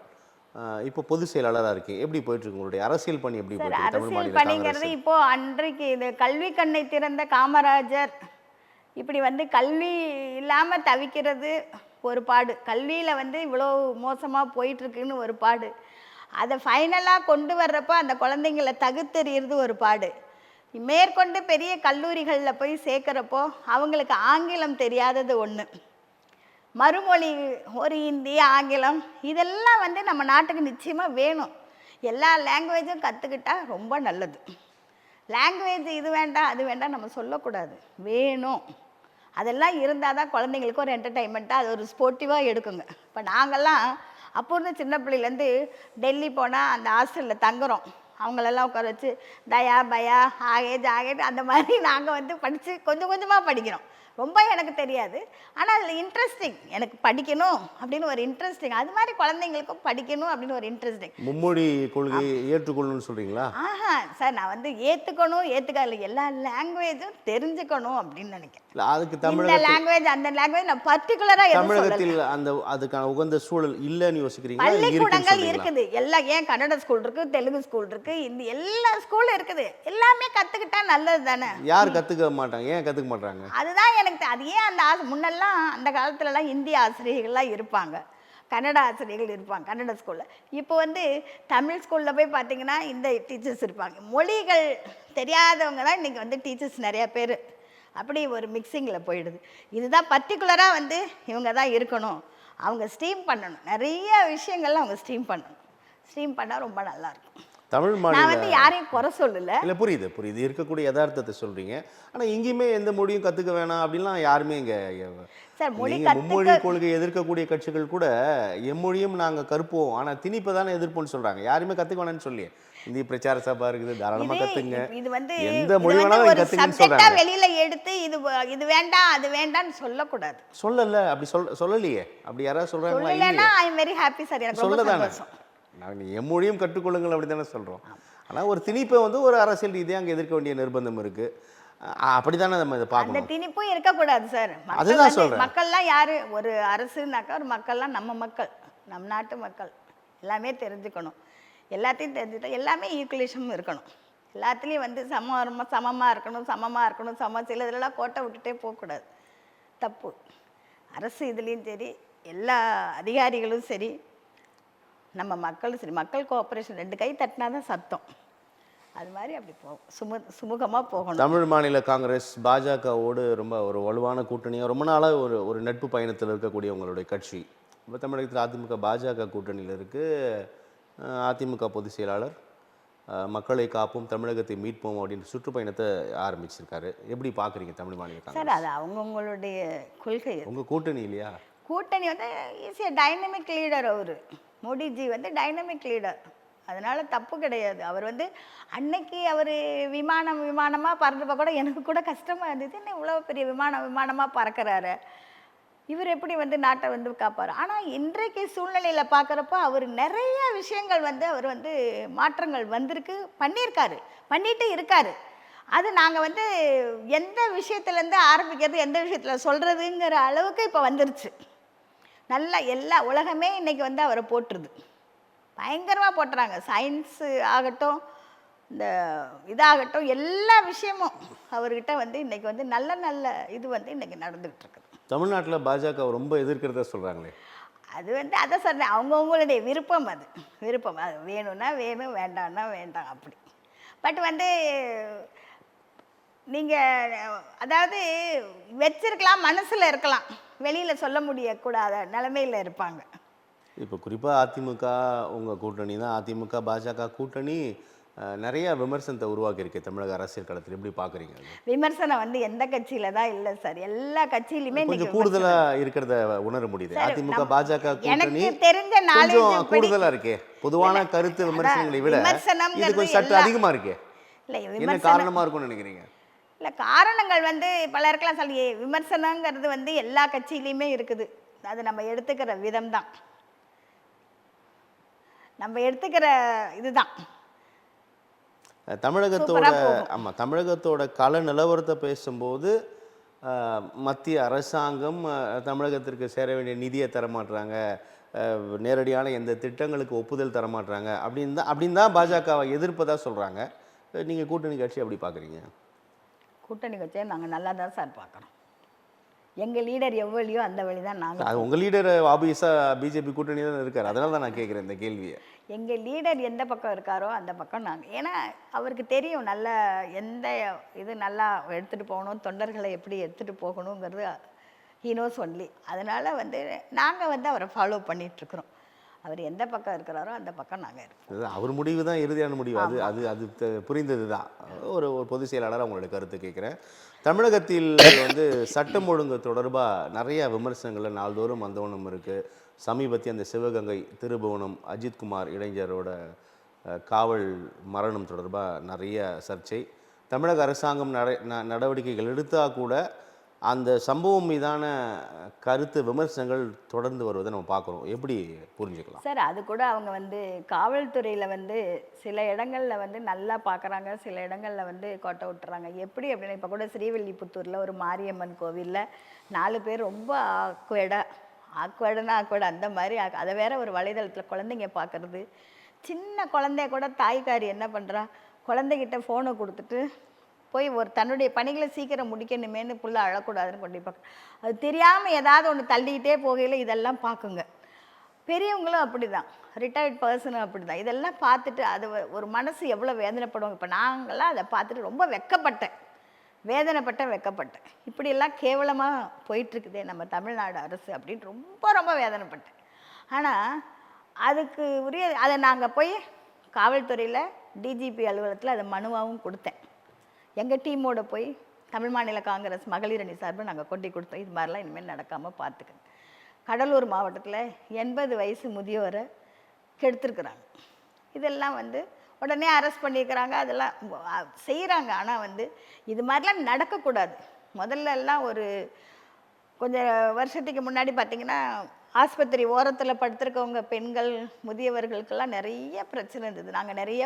இப்போ பொதுச் செயலாளராக இருக்கீங்க. எப்படி போயிட்டுருக்கு உங்களுடைய அரசியல் பணி? எப்படி போயிட்டு அரசியல் பணிங்கிறது இப்போ அன்றைக்கு இது கல்வி கண்ணை திறந்த காமராஜர் இப்படி வந்து கல்வி இல்லாமல் தவிக்கிறது ஒரு பாடு, கல்வியில் வந்து இவ்வளோ மோசமாக போயிட்டுருக்குன்னு ஒரு பாடு, அதை ஃபைனலாக கொண்டு வர்றப்போ அந்த குழந்தைங்களை தகுத்தெறிகிறது ஒரு பாடு, மேற்கொண்டு பெரிய கல்லூரிகளில் போய் சேர்க்குறப்போ அவங்களுக்கு ஆங்கிலம் தெரியாதது ஒன்று, மறுமொழி ஒரு ஹிந்தி ஆங்கிலம் இதெல்லாம் வந்து நம்ம நாட்டுக்கு நிச்சயமாக வேணும். எல்லா லாங்குவேஜும் கற்றுக்கிட்டா ரொம்ப நல்லது. லாங்குவேஜ் இது வேண்டாம் அது வேண்டாம் நம்ம சொல்லக்கூடாது, வேணும். அதெல்லாம் இருந்தால் தான் குழந்தைங்களுக்கு ஒரு என்டர்டைன்மெண்ட்டாக அது ஒரு ஸ்போர்ட்டிவாக எடுக்குங்க. இப்போ நாங்கள்லாம் அப்போ இருந்து சின்ன பிள்ளையிலேருந்து டெல்லி போனால் அந்த ஹாஸ்டலில் தங்குறோம். அவங்களெல்லாம் உட்கார வச்சு தயா பயா ஆகேஜ் ஆகேஜ் அந்த மாதிரி நாங்கள் வந்து படித்து கொஞ்சம் கொஞ்சமாக படிக்கிறோம். ரொம்ப எனக்கு தெரியாது, ஆனால் அதில் இன்ட்ரெஸ்டிங், எனக்கு படிக்கணும் அப்படின்னு ஒரு இன்ட்ரெஸ்டிங். அது மாதிரி குழந்தைங்களுக்கும் படிக்கணும் அப்படின்னு ஒரு இன்ட்ரெஸ்டிங். மும்மொழி கொள்கையை ஏற்றுக்கொள்ளணும்னு சொல்கிறீங்களா? சார் நான் வந்து ஏற்றுக்கணும் எல்லா லாங்குவேஜும் தெரிஞ்சுக்கணும் அப்படின்னு நினைக்கிறேன். அதுக்கு தமிழ் லாங்குவேஜ் அந்த லாங்குவேஜ் நான் பர்டிகுலராக தமிழகத்தில் அதுக்கான உகந்த சூழல் இல்லைன்னு யோசிக்கிறீங்களா? பள்ளிக்கூடங்கள் இருக்குது எல்லாம். ஏன் கன்னட ஸ்கூல் இருக்குது, தெலுங்கு ஸ்கூல் இருக்குது, இந்த எல்லா ஸ்கூலும் இருக்குது. எல்லாமே கற்றுக்கிட்டா நல்லது தானே. யார் கற்றுக்க மாட்டாங்க? ஏன் கற்றுக்க மாட்டாங்க? அதுதான் எனக்கு அது ஏன் அந்த முன்னெல்லாம் அந்த காலத்துலலாம் இந்திய ஆசிரியர்கள்லாம் இருப்பாங்க. கன்னட ஆசிரியர்கள் இருப்பாங்க கன்னட ஸ்கூலில். இப்போ வந்து தமிழ் ஸ்கூலில் போய் பார்த்தீங்கன்னா இந்த டீச்சர்ஸ் இருப்பாங்க. மொழிகள் தெரியாதவங்க தான் இன்றைக்கி வந்து டீச்சர்ஸ் நிறையா பேர். அப்படி ஒரு மிக்சிங்கில் போயிடுது. இதுதான் பர்டிகுலராக வந்து இவங்க தான் இருக்கணும், அவங்க ஸ்ட்ரீம் பண்ணணும், நிறைய விஷயங்கள்லாம் அவங்க ஸ்ட்ரீம் பண்ணணும். ஸ்ட்ரீம் பண்ணால் ரொம்ப நல்லாயிருக்கும். தமிழ் நான் மாநில வந்து யாரையும் குறை சொல்லலை. இல்லை, புரியுது புரியுது, இருக்கக்கூடிய யதார்த்தத்தை சொல்கிறீங்க. ஆனால் எங்கேயுமே எந்த மொழியும் கற்றுக்க வேணாம் அப்படின்லாம் யாருமே இங்கே சார் மொழி நீங்கள் மும்மொழி கற்றுக்க கொள்கை எதிர்க்கக்கூடிய கட்சிகள் கூட எம்மொழியும் நாங்கள் கற்போம் ஆனால் திணிப்பை தானே எதிர்ப்போம்னு சொல்கிறாங்க. யாருமே கற்றுக்க வேணாம்னு சொல்லி இந்திய பிரச்சார சபா இருக்குது, தாராளமாக கற்றுங்க, இது வந்து எந்த இது மொழி வந்து வேணாலும் ஒரு கற்றுங்கன்னு சப்ஜெக்டா சொல்கிறாங்க. வெளியில எடுத்து இது வேண்டாம் அது வேண்டாம்னு சொல்லக்கூடாது. சொல்லல, அப்படி சொல்லலையே. அப்படி யாராவது சொல்கிறாங்களா? சொல்லலைன்னா I am very happy sir, எனக்கு ரொம்ப சொல்லதானே சந்தோஷம். நாங்கள் எம்மொழியும் கற்றுக்கொள்ளுங்கள் அப்படி தானே சொல்கிறோம். ஆனால் ஒரு திணிப்பை வந்து ஒரு அரசியல் ரீதியாக அங்கே எதிர்க்க வேண்டிய நிர்பந்தம் இருக்குது. அப்படி தானே நம்ம இதை அந்த பார்க்கணும். திணிப்பும் இருக்கக்கூடாது சார். அதுதான் சொல்கிறேன். மக்கள்லாம் யாரு, ஒரு அரசுனாக்கா ஒரு மக்கள்லாம் நம்ம மக்கள், நம் நாட்டு மக்கள் எல்லாமே தெரிஞ்சுக்கணும். எல்லாத்தையும் தெரிஞ்சுட்டா எல்லாமே ஈக்குவலேஷனும் இருக்கணும். எல்லாத்துலேயும் வந்து சமமாக இருக்கணும். சில இதெல்லாம் கோட்டை விட்டுட்டே போகக்கூடாது, தப்பு. அரசு இதுலேயும் சரி, எல்லா அதிகாரிகளும் சரி, நம்ம மக்களும் சரி, மக்கள் கோஆப்ரேஷன் 2 கை தட்டினா தான் சத்தம். அது மாதிரி அப்படி போகும், சுமூகமாக போகணும். தமிழ் மாநில காங்கிரஸ் பாஜகவோடு ரொம்ப ஒரு வலுவான கூட்டணியாக ரொம்ப நாளாக ஒரு நட்பு பயணத்தில் இருக்கக்கூடிய உங்களுடைய கட்சி இப்போ தமிழகத்தில் அதிமுக பாஜக கூட்டணியில் இருக்குது. அதிமுக பொதுச் செயலாளர் மக்களை காப்போம் தமிழகத்தை மீட்போம் அப்படின்ற சுற்றுப்பயணத்தை ஆரம்பிச்சிருக்காரு. எப்படி பார்க்குறீங்க தமிழ் மாநில சார் காங்கிரஸ்? அது அவங்கவுங்களுடைய கொள்கை. உங்கள் கூட்டணி இல்லையா? கூட்டணி வந்து ஈஸியாக டைனமிக் லீடர். அவர் மோடிஜி வந்து டைனமிக் லீடர், அதனால தப்பு கிடையாது. அவர் வந்து அன்னைக்கு அவர் விமானமாக பறந்தப்போ கூட எனக்கு கூட கஷ்டமாக இருந்தது, என்ன இவ்வளோ பெரிய விமானமாக பறக்கிறாரு, இவர் எப்படி வந்து நாட்டை வந்து காப்பார். ஆனால் இன்றைக்கு சூழ்நிலையில் பார்க்குறப்போ அவர் நிறைய விஷயங்கள் வந்து அவர் வந்து மாற்றங்கள் வந்திருக்கு, பண்ணிட்டு இருக்காரு. அது நாங்கள் வந்து எந்த விஷயத்துலேருந்து ஆரம்பிக்கிறது, எந்த விஷயத்தில் சொல்கிறதுங்கிற அளவுக்கு இப்போ வந்துருச்சு. நல்லா எல்லா உலகமே இன்றைக்கி வந்து அவரை போட்டுருது, பயங்கரமாக போட்டுறாங்க. சயின்ஸு ஆகட்டும், இந்த இதாகட்டும், எல்லா விஷயமும் அவர்கிட்ட வந்து இன்றைக்கி வந்து நல்ல இது வந்து இன்றைக்கி நடந்துகிட்டு இருக்குது. தமிழ்நாட்டில் பாஜக ரொம்ப எதிர்க்கிறத சொல்கிறாங்களே. அது வந்து அதை சொன்னேன், அவங்கவுங்களுடைய விருப்பம். அது வேணும்னா வேணும், வேண்டாம்னா வேண்டாம், அப்படி. பட் வந்து நீங்கள் அதாவது வச்சிருக்கலாம், மனசில் இருக்கலாம், வெளியில் சொல்ல முடியக்கூடாத நிலைமையில் இருப்பாங்க. இப்போ குறிப்பாக அதிமுக உங்கள் கூட்டணி தான். அதிமுக பாஜக கூட்டணி நிறைய விமர்சனத்தை உருவாக்கியிருக்கு தமிழக அரசியல் களத்தில். எப்படி பார்க்குறீங்க? விமர்சனம் வந்து எந்த கட்சியில தான் இல்லை சார், எல்லா கட்சியிலுமே கொஞ்சம் கூடுதலாக இருக்கிறத உணர முடியுது. அதிமுக பாஜக கூட்டணி எனக்கு தெரிஞ்ச கொஞ்சம் கூடுதலாக இருக்கே. பொதுவான கருத்து விமர்சனங்களை விட இது கொஞ்சம் சற்று அதிகமாக இருக்கே. இல்லை, என்ன காரணமாக இருக்கும்னு நினைக்கிறீங்க? இல்லை, காரணங்கள் வந்து பல இருக்கலாம். சொல்லி விமர்சனங்கிறது வந்து எல்லா கட்சியிலையுமே இருக்குது. அது நம்ம எடுத்துக்கிற விதம் தான், நம்ம எடுத்துக்கிற இதுதான். தமிழகத்தோட கள நிலவரத்தை பேசும்போது மத்திய அரசாங்கம் தமிழகத்திற்கு சேர வேண்டிய நிதியை தரமாட்டுறாங்க, நேரடியான எந்த திட்டங்களுக்கு ஒப்புதல் தரமாட்டுறாங்க அப்படின்னு தான் பாஜகவை எதிர்ப்பதாக சொல்கிறாங்க. நீங்கள் கூட்டணி கட்சி அப்படி பார்க்குறீங்க? கூட்டணி கட்சியை நாங்கள் நல்லா தான் சார் பார்க்குறோம். எங்கள் லீடர் எவ்வளியோ அந்த வழி தான் நாங்கள். அது உங்கள் லீடர் ஆபியஸாக பிஜேபி கூட்டணி தான் இருக்கார், அதனால தான் நான் கேட்குறேன் இந்த கேள்வியை. எங்கள் லீடர் எந்த பக்கம் இருக்காரோ அந்த பக்கம் நாங்கள், ஏன்னா அவருக்கு தெரியும் நல்ல எந்த இது நல்லா எடுத்துகிட்டு போகணும், தொண்டர்களை எப்படி எடுத்துகிட்டு போகணுங்கிறது ஹீ நோஸ் ஒன்லி. அதனால் வந்து நாங்கள் வந்து அவரை ஃபாலோ பண்ணிகிட்ருக்குறோம். அவர் எந்த பக்கம் இருக்கிறாரோ அந்த பக்கம் நாங்கள் இருக்கோம். அவர் முடிவு தான் இறுதியான முடிவு. அது புரிந்தது தான். ஒரு பொதுச் செயலாளர் உங்களோட கருத்து கேட்குறேன். தமிழகத்தில் வந்து சட்டம் ஒழுங்கு தொடர்பாக நிறைய விமர்சனங்கள் நாள்தோறும் வந்தவனும் இருக்குது. சமீபத்திய அந்த சிவகங்கை திருபுவனம் அஜித்குமார் இளைஞரோட காவல் மரணம் தொடர்பாக நிறைய சர்ச்சை. தமிழக அரசாங்கம் நடவடிக்கைகள் எடுத்தால் கூட அந்த சம்பவம் மீதான கருத்து விமர்சனங்கள் தொடர்ந்து வருவதை நம்ம பார்க்குறோம். எப்படி புரிஞ்சுக்கலாம் சார்? அது கூட அவங்க வந்து காவல்துறையில் வந்து சில இடங்களில் வந்து நல்லா பார்க்குறாங்க, சில இடங்களில் வந்து கோட்டை விட்டுறாங்க. எப்படி அப்படின்னா, இப்போ கூட ஸ்ரீவில்லிபுத்தூரில் ஒரு மாரியம்மன் கோவிலில் 4 பேர் ரொம்ப ஆக்வேர்டுனா அந்த மாதிரி அதை வேற ஒரு வலைதளத்தில் குழந்தைங்க பார்க்குறது. சின்ன குழந்தைய கூட தாய்க்காரி என்ன பண்ணுறா, குழந்தைகிட்ட ஃபோனை கொடுத்துட்டு போய் ஒரு தன்னுடைய பணிகளை சீக்கிரம் முடிக்கணுமேனு புள்ள அழக்கூடாதுன்னு கொண்டு பார்க்க, அது தெரியாமல் ஏதாவது ஒன்று தள்ளிக்கிட்டே போகையில் இதெல்லாம் பார்க்குங்க. பெரியவங்களும் அப்படி தான், ரிட்டையர்ட் பர்சனும் அப்படி தான். இதெல்லாம் பார்த்துட்டு அது ஒரு மனசு எவ்வளோ வேதனைப்படுவாங்க. இப்போ நாங்களாம் அதை பார்த்துட்டு ரொம்ப வெட்கப்பட்டேன், வெட்கப்பட்டேன். இப்படியெல்லாம் கேவலமாக போயிட்டுருக்குதே நம்ம தமிழ்நாடு அரசு அப்படின்னு ரொம்ப ரொம்ப வேதனைப்பட்டேன். ஆனால் அதுக்கு உரிய அதை நாங்கள் போய் காவல்துறையில் டிஜிபி அலுவலகத்தில் அதை மனுவாகவும் கொடுத்தேன். எங்கள் டீமோட போய் தமிழ் மாநில காங்கிரஸ் மகளிர் அணி சார்பில் நாங்கள் கொண்டு கொடுத்தோம். இது மாதிரிலாம் இனிமேல் நடக்காமல் பார்த்துக்கங்க. கடலூர் மாவட்டத்தில் 80 வயசு முதியோரை கெடுத்துருக்குறாங்க. இதெல்லாம் வந்து உடனே அரெஸ்ட் பண்ணியிருக்கிறாங்க, அதெல்லாம் செய்கிறாங்க. ஆனால் வந்து இது மாதிரிலாம் நடக்கக்கூடாது. முதல்ல எல்லாம் ஒரு கொஞ்சம் வருஷத்துக்கு முன்னாடி பார்த்திங்கன்னா ஆஸ்பத்திரி ஓரத்தில் படுத்திருக்கவங்க பெண்கள் முதியவர்களுக்கெல்லாம் நிறைய பிரச்சனை இருந்தது. நாங்கள் நிறைய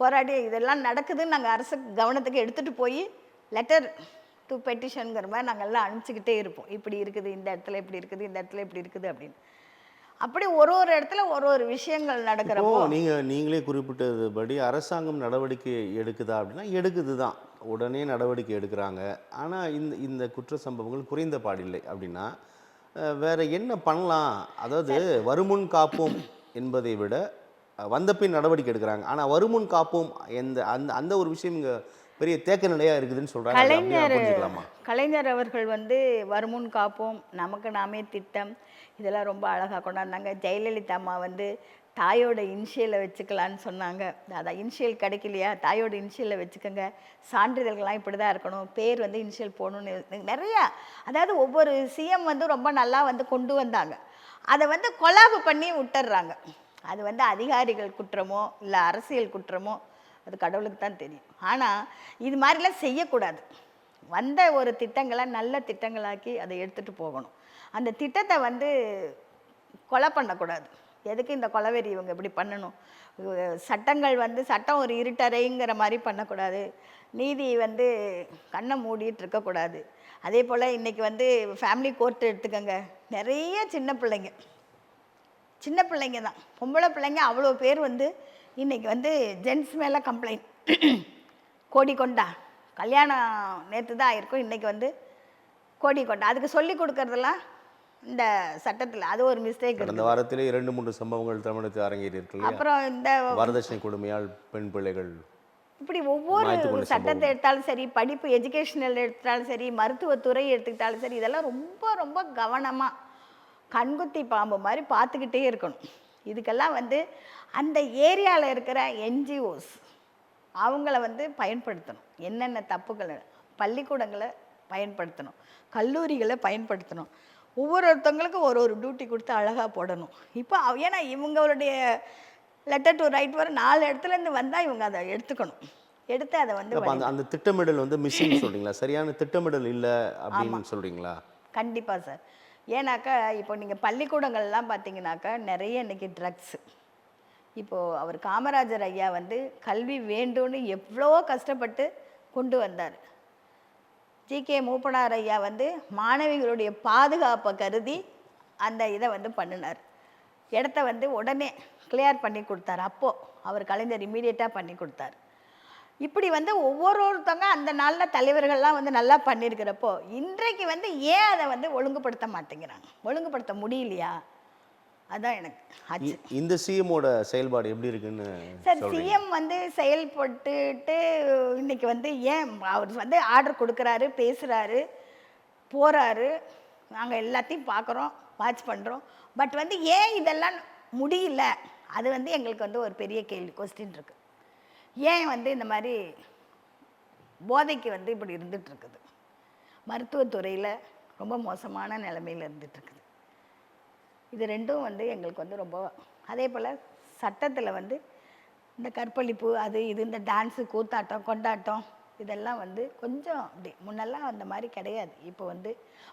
போராடி இதெல்லாம் நடக்குதுன்னு நாங்கள் அரசு கவனத்துக்கு எடுத்துகிட்டு போய் லெட்டர் டு பெட்டிஷனுங்கிற மாதிரி நாங்கள் எல்லாம் அனுப்பிச்சிக்கிட்டே இருப்போம். இப்படி இருக்குது, இந்த இடத்துல இப்படி இருக்குது, இந்த இடத்துல இப்படி இருக்குது அப்படின்னு. அப்படி ஒரு இடத்துல ஒரு விஷயங்கள் நடக்கிறப்போ நீங்களே குறிப்பிட்டதுபடி அரசாங்கம் நடவடிக்கை எடுக்குதா அப்படின்னா எடுக்குது தான், உடனே நடவடிக்கை எடுக்கிறாங்க. ஆனால் இந்த குற்ற சம்பவங்கள் குறைந்த பாடில்லை அப்படின்னா வேற என்ன பண்ணலாம்? அதாவது வருமுன் காப்போம் என்பதை விட வந்தபின் நடவடிக்கை எடுக்கிறாங்க. ஆனால் வருமுன் காப்போம் அந்த ஒரு விஷயம் இங்கே பெரிய தேக்க நிலையாக இருக்குதுன்னு சொல்கிறாங்க. கலைஞர் அவர்கள் வந்து வருமுன் காப்போம், நமக்கு நாமே திட்டம், இதெல்லாம் ரொம்ப அழகாக கொண்டாந்தாங்க. ஜெயலலிதா அம்மா வந்து தாயோட இனிஷியலை வச்சுக்கலான்னு சொன்னாங்க. அதான் இனிஷியல் கிடைக்கலையா, தாயோட இனிஷியலை வச்சுக்கோங்க, சான்றிதழ்கள்லாம் இப்படி தான் இருக்கணும், பேர் வந்து இனிஷியல் போகணுன்னு நிறையா. அதாவது ஒவ்வொரு சிஎம் வந்து ரொம்ப நல்லா வந்து கொண்டு வந்தாங்க. அதை வந்து கொலாபு பண்ணி விட்டுடுறாங்க. அது வந்து அதிகாரிகள் குற்றமோ இல்லை அரசியல் குற்றமோ அது கடவுளுக்கு தான் தெரியும். ஆனால் இது மாதிரிலாம் செய்யக்கூடாது. வந்த ஒரு திட்டங்களை நல்ல திட்டங்களாக்கி அதை எடுத்துகிட்டு போகணும். அந்த திட்டத்தை வந்து கொலை பண்ணக்கூடாது. எதுக்கு இந்த கொலவெறி இவங்க இப்படி பண்ணணும்? சட்டங்கள் வந்து சட்டம் ஒரு இருட்டறைங்கிற மாதிரி பண்ணக்கூடாது. நீதி வந்து கண்ணை மூடிட்டு இருக்கக்கூடாது. அதே போல் இன்றைக்கி வந்து ஃபேமிலி கோர்ட் எடுத்துக்கோங்க, நிறைய சின்ன பிள்ளைங்க தான், பொம்பளை பிள்ளைங்க அவ்வளோ பேர் வந்து இன்றைக்கி வந்து ஜென்ட்ஸ் மேலே கம்ப்ளைண்ட். கோடிக்கொண்டா கல்யாணம் நேற்று தான் ஆயிருக்கும், இன்றைக்கி வந்து கோடிக்கொண்டா. அதுக்கு சொல்லி கொடுக்கறதெல்லாம் இந்த சட்டத்தில் அது ஒரு மிஸ்டேக். இந்த வாரத்திலே 2-3 சம்பவங்கள் தமிழகத்தில் அரங்கேறி இருக்கு. அப்புறம் இந்த வரதட்சணை கொடுமையால் பெண் பிள்ளைகள், இப்படி ஒவ்வொரு சட்டத்தை எடுத்தாலும் சரி, படிப்பு எஜுகேஷனல் எடுத்தாலும் சரி, மருத்துவத்துறை எடுத்துக்கிட்டாலும் சரி, இதெல்லாம் ரொம்ப ரொம்ப கவனமாக கண்குத்தி பாம்பு மாதிரி பார்த்துக்கிட்டே இருக்கணும். இதுக்கெல்லாம் வந்து அந்த ஏரியாவில் இருக்கிற என்ஜிஓஸ் அவங்கள வந்து பயன்படுத்தணும். என்னென்ன தப்புகள், பள்ளிக்கூடங்களை பயன்படுத்தணும், கல்லூரிகளை பயன்படுத்தணும். ஒவ்வொருத்தவங்களுக்கும் ஒரு டியூட்டி கொடுத்து அழகாக போடணும். இப்போ ஏன்னா இவங்களுடைய லெட்டர் டு ரைட் வர 4 இடத்துலேருந்து வந்தால் இவங்க அதை எடுத்து அதை வந்து அந்த திட்டமிடல் வந்து மிஸ்ஸிங் சொல்கிறீங்களா? சரியான திட்டமிடல் இல்லை அப்படின்னு சொல்கிறீங்களா? கண்டிப்பாக சார். ஏன்னாக்கா இப்போ நீங்கள் பள்ளிக்கூடங்கள்லாம் பார்த்தீங்கன்னாக்கா நிறைய இன்றைக்கி ட்ரக்ஸு. இப்போது அவர் காமராஜர் ஐயா வந்து கல்வி வேண்டும்னு எவ்வளோ கஷ்டப்பட்டு கொண்டு வந்தார். ஜிகே மூப்பனார் ஐயா வந்து மாணவிகளுடைய பாதுகாப்பை கருதி அந்த இதை வந்து பண்ணினார். இடத்த வந்து உடனே கிளியர் பண்ணி கொடுத்தார். அப்போது அவர் கலைஞர் இம்மீடியட்டாக பண்ணி கொடுத்தார். இப்படி வந்து ஒவ்வொருத்தவங்க அந்த நாளில் தலைவர்கள்லாம் வந்து நல்லா பண்ணியிருக்கிறப்போ இன்றைக்கு வந்து ஏன் அதை வந்து ஒழுங்குபடுத்த மாட்டேங்கிறாங்க? ஒழுங்குபடுத்த முடியலையா? அதான் எனக்கு ஆச்சு. இந்த சிஎம்மோட செயல்பாடு எப்படி இருக்குன்னு சார், சிஎம் வந்து செயல்பட்டுட்டு இன்னைக்கு வந்து ஏன் அவர் வந்து ஆர்டர் கொடுக்குறாரு, பேசுகிறாரு, போகிறாரு, நாங்கள் எல்லாத்தையும் பார்க்குறோம், வாட்ச் பண்ணுறோம். பட் வந்து ஏன் இதெல்லாம் முடியல? அது வந்து எங்களுக்கு வந்து ஒரு பெரிய கொஸ்டின் இருக்குது. ஏன் வந்து இந்த மாதிரி போதைக்கு வந்து இப்படி இருந்துகிட்ருக்குது? மருத்துவத்துறையில் ரொம்ப மோசமான நிலைமையில் இருந்துகிட்ருக்குது. இது ரெண்டும் வந்து எங்களுக்கு வந்து ரொம்ப, அதே போல் சட்டத்தில் வந்து இந்த கற்பழிப்பு அது இது, இந்த டான்ஸு, கூத்தாட்டம், கொண்டாட்டம், இதெல்லாம் வந்து கொஞ்சம் அப்படி முன்னெல்லாம் அந்த மாதிரி கிடையாது. இப்போ வந்து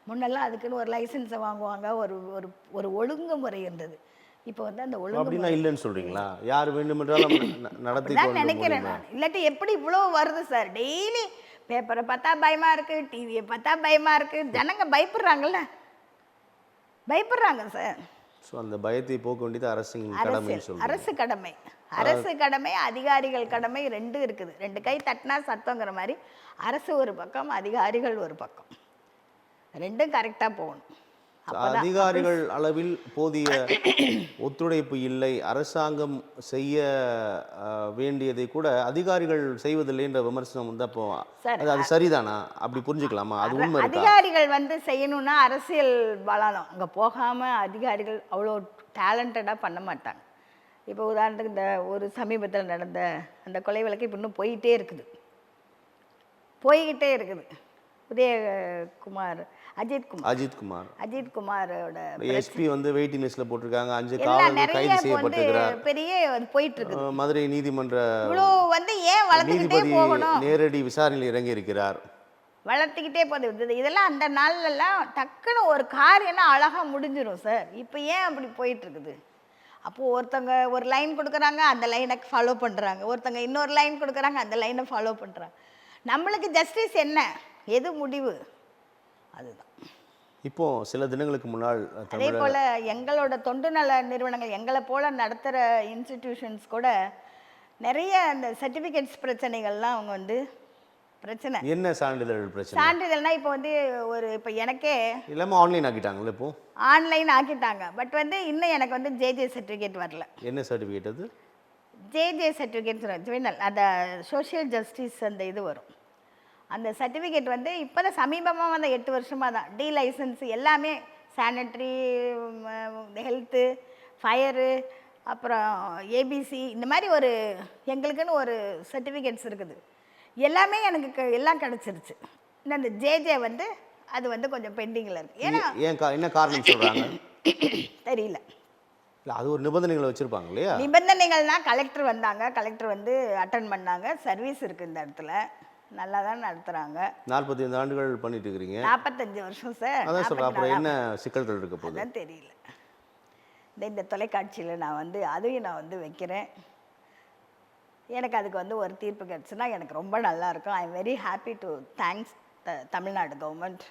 முன்னெல்லாம் அதுக்குன்னு ஒரு லைசன்ஸை வாங்குவாங்க, ஒரு ஒரு ஒழுங்குமுறை இருந்தது. இப்போ வந்து அந்த ஒழுங்கு இல்லைன்னு சொல்கிறீங்களா? யார் வேண்டுமென்றாலும் நடத்தி நினைக்கிறேன் நான். இல்லாட்டி எப்படி இவ்வளோ வருது சார்? டெய்லி பேப்பரை பார்த்தா பயமாக இருக்குது, டிவியை பார்த்தா பயமாக இருக்குது. ஜனங்க பயப்படுறாங்கல்ல, பயப்படுறாங்க சார். ஸோ அந்த பயத்தை போக்க வேண்டியது அரசு கடமை, அதிகாரிகள் கடமை ரெண்டும் இருக்குது. 2 கை தட்டினா சத்தங்கிற மாதிரி அரசு ஒரு பக்கம், அதிகாரிகள் ஒரு பக்கம், ரெண்டும் கரெக்டாக போகணும். அதிகாரிகள் அளவில் போதிய ஒத்துழைப்பு இல்லை, அரசாங்கம் செய்ய வேண்டியதை கூட அதிகாரிகள் செய்வதில்லை என்ற விமர்சனம் வந்து அப்போ சார், அது சரிதானா? அப்படி புரிஞ்சுக்கலாமா? அது உண்மை இருக்கா? அதிகாரிகள் வந்து செய்யணும்னா அரசியல் வளரும். அங்கே போகாமல் அதிகாரிகள் அவ்வளோ டேலண்டடாக பண்ண மாட்டாங்க. இப்போ உதாரணத்துக்கு இந்த ஒரு சமீபத்தில் நடந்த அந்த கொலை வழக்கு இப்போ இன்னும் போயிட்டே இருக்குது. உதயகுமார் அஜித் குமாரோட எஸ்பி வந்து வெயிட்டிங் லிஸ்ட்ல போட்டிருக்காங்க. 5 எல்லாம் காவலர்கள் நிறைய கைது வந்து செய்யப்பட்டிருக்கிறார். பெரிய போயிட்டு இருக்குது. மதுரை நீதிமன்ற இவ்வளோ வந்து ஏன் வளர்த்துக்கிட்டே நீதிபதி போகணும்? நேரடி விசாரணையில் இறங்கி இருக்கிறார். வளர்த்துக்கிட்டே போகுது. இதெல்லாம் அந்த நாள்லலாம் டக்குன்னு ஒரு காரியம்னா அழகாக முடிஞ்சிடும் சார். இப்போ ஏன் அப்படி போயிட்டு இருக்குது? அப்போது ஒருத்தங்க ஒரு லைன் கொடுக்குறாங்க, அந்த லைனை ஃபாலோ பண்ணுறாங்க. ஒருத்தங்க இன்னொரு லைன் கொடுக்குறாங்க, அந்த லைனை ஃபாலோ பண்ணுறாங்க. நம்மளுக்கு ஜஸ்டிஸ் என்ன, எது முடிவு, அதுதான். இப்போ சில தினங்களுக்கு முன்னால் அதே போல் எங்களோட தொண்டு நல நிறுவனங்கள் எங்களை போல் நடத்துகிற இன்ஸ்டிடியூஷன்ஸ் கூட நிறைய அந்த சர்டிஃபிகேட்ஸ் பிரச்சனைகள்லாம் அவங்க வந்து பிரச்சனை. என்ன சான்றிதழ் பிரச்சனை? சான்றிதழ்னா இப்போ வந்து இப்போ எனக்கே எல்லாமே ஆன்லைன் ஆக்கிட்டாங்களே. இப்போ ஆன்லைன் ஆக்கிட்டாங்க. பட் வந்து இன்னும் எனக்கு வந்து ஜேஜே சர்டிஃபிகேட் வரல. என்ன சர்டிஃபிகேட் அது? ஜேஜே சர்டிஃபிகேட் ஜுவனல், அந்த சோஷியல் ஜஸ்டிஸ் அந்த இது வரும். அந்த சர்டிஃபிகேட் வந்து இப்போ தான் சமீபமாக வந்து 8 வருஷமாக தான் டி லைசன்ஸ் எல்லாமே சானிட்ரி, ஹெல்த்து, ஃபயரு, அப்புறம் ஏபிசி, இந்த மாதிரி ஒரு எங்களுக்குன்னு ஒரு சர்டிஃபிகேட்ஸ் இருக்குது. எல்லாமே எனக்கு எல்லாம் கிடச்சிருச்சு. இந்த ஜேஜே வந்து அது வந்து கொஞ்சம் பெண்டிங்கில் இருக்குது. ஏன்னா என்ன காரணம் சொல்கிறாங்க தெரியல. இல்லை, அது ஒரு நிபந்தனைகளை வச்சுருப்பாங்க இல்லையா? நிபந்தனைகள்னால் கலெக்டர் வந்தாங்க, கலெக்டர் வந்து அட்டன் பண்ணாங்க. சர்வீஸ் இருக்குது இந்த இடத்துல, நல்லா தான் நடத்துகிறாங்க. 45 ஆண்டுகள் பண்ணிட்டு இருக்கிறீங்க. 45 வருஷம் சார். அதான் சொல்கிறேன். அப்புறம் என்ன சிக்கல்கள் இருக்க போகுது? அதான் தெரியல. இந்த தொலைக்காட்சியில் நான் வந்து அதையும் நான் வந்து வைக்கிறேன். எனக்கு அதுக்கு வந்து ஒரு தீர்ப்பு கிடச்சுன்னா எனக்கு ரொம்ப நல்லாயிருக்கும். I am very happy to thanks Tamil Nadu government.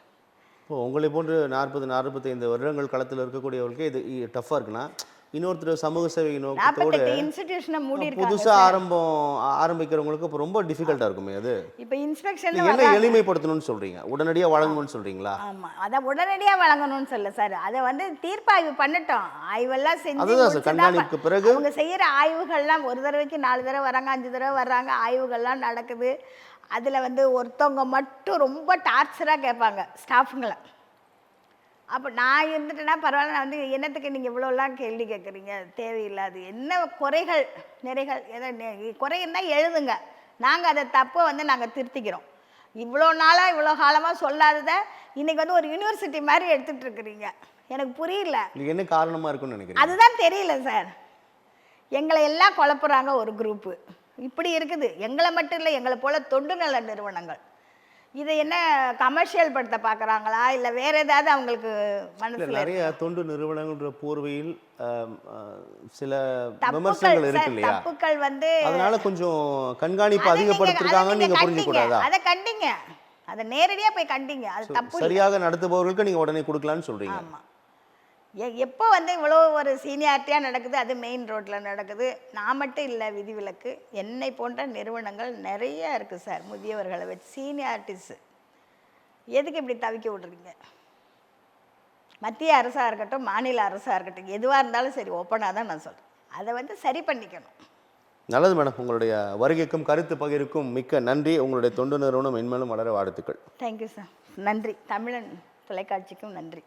இப்போ உங்களை போன்று 45 வருடங்கள் களத்தில் இருக்கக்கூடியவர்களுக்கு இது டஃப்பாக இருக்குன்னா, இன்னொருத்தர் சமூக சேவை நோக்கத்தோடு இன்ஸ்டிடியூஷனை மூடி புதுசாக ஆரம்பிக்கிறவங்களுக்கு இப்போ ரொம்ப டிஃபிகல்ட்டாக இருக்குமே. அது இப்போ இன்ஸ்பெக்ஷன் என்ன எளிமைப்படுத்தணும்னு சொல்கிறீங்க, உடனடியாக வழங்கணும்னு சொல்கிறீங்களா? ஆமாம், அதை உடனடியாக வழங்கணும்னு சொல்ல சார். அதை வந்து தீர்ப்பாய்வு பண்ணட்டும், ஆய்வெல்லாம் செஞ்சு. அதுதான் சார், கண்காணிப்புக்கு பிறகு அவங்க செய்கிற ஆய்வுகள்லாம் ஒரு தடவைக்கு 4 தடவை வராங்க, 5 தடவை வர்றாங்க, ஆய்வுகள்லாம் நடக்குது. அதில் வந்து ஒருத்தவங்க மட்டும் ரொம்ப டார்ச்சராக கேட்பாங்க ஸ்டாஃபுங்களை. அப்போ நான் இருந்துட்டேன்னா பரவாயில்ல, நான் வந்து என்னத்துக்கு நீங்கள் இவ்வளோலாம் கேள்வி கேட்குறீங்க, தேவையில்லாது. என்ன குறைகள் நிறைகள் எதை குறைன்னா எழுதுங்க, நாங்கள் அதை தப்பை வந்து நாங்கள் திருத்திக்கிறோம். இவ்வளோ நாளாக இவ்வளோ காலமாக சொல்லாததை இன்றைக்கி வந்து ஒரு யூனிவர்சிட்டி மாதிரி எடுத்துகிட்டு இருக்கிறீங்க. எனக்கு புரியல, என்ன காரணமாக இருக்குன்னு நினைக்கிறேன். அதுதான் தெரியல சார். எங்களை எல்லாம் குழப்புறாங்க ஒரு குரூப்பு. இப்படி இருக்குது. எங்களை மட்டும் இல்லை, எங்களை போல் தொண்டு நல நிறுவனங்கள் இதை என்ன கமர்ஷியல் படுத்த பார்க்குறாங்களா, இல்லை வேற ஏதாவது அவங்களுக்கு மனசில்? நிறைய தொண்டு நிறுவனங்கள்ன்ற போர்வையில் சில விமர்சனங்கள் இருக்கு இல்லையா? தப்புக்கள் வந்து அதனால கொஞ்சம் கண்காணிப்பு அதிகப்படுத்திருக்காங்கன்னு நீங்க புரிஞ்சுக்கூடாதா? அதை கண்டிங்க, அதை நேரடியாக போய் கண்டிங்க. அது தப்பு. சரியாக நடத்துபவர்களுக்கு நீங்க உடனே கொடுக்கலான்னு சொல்றீங்க. ஆமாம். எப்போ வந்து இவ்வளோ ஒரு சீனியாரிட்டியாக நடக்குது, அது மெயின் ரோட்டில் நடக்குது. நான் மட்டும் இல்லை விதிவிலக்கு, என்னை போன்ற நிறுவனங்கள் நிறைய இருக்குது சார். முதியவர்களை வச்சு சீனியாரிட்டிஸு எதுக்கு இப்படி தவிக்க விட்றீங்க? மத்திய அரசாக இருக்கட்டும், மாநில அரசாக இருக்கட்டும், எதுவாக இருந்தாலும் சரி, ஓப்பனாக தான் நான் சொல்கிறேன். அதை வந்து சரி பண்ணிக்கணும். நல்லது மேடம், உங்களுடைய வருகைக்கும் கருத்து பகிர்வுக்கும் மிக்க நன்றி. உங்களுடைய தொண்டு நிறுவனம் மென்மேலும் வளர வாழ்த்துக்கள். Thank you sir. நன்றி. தமிழன் தொலைக்காட்சிக்கும் நன்றி.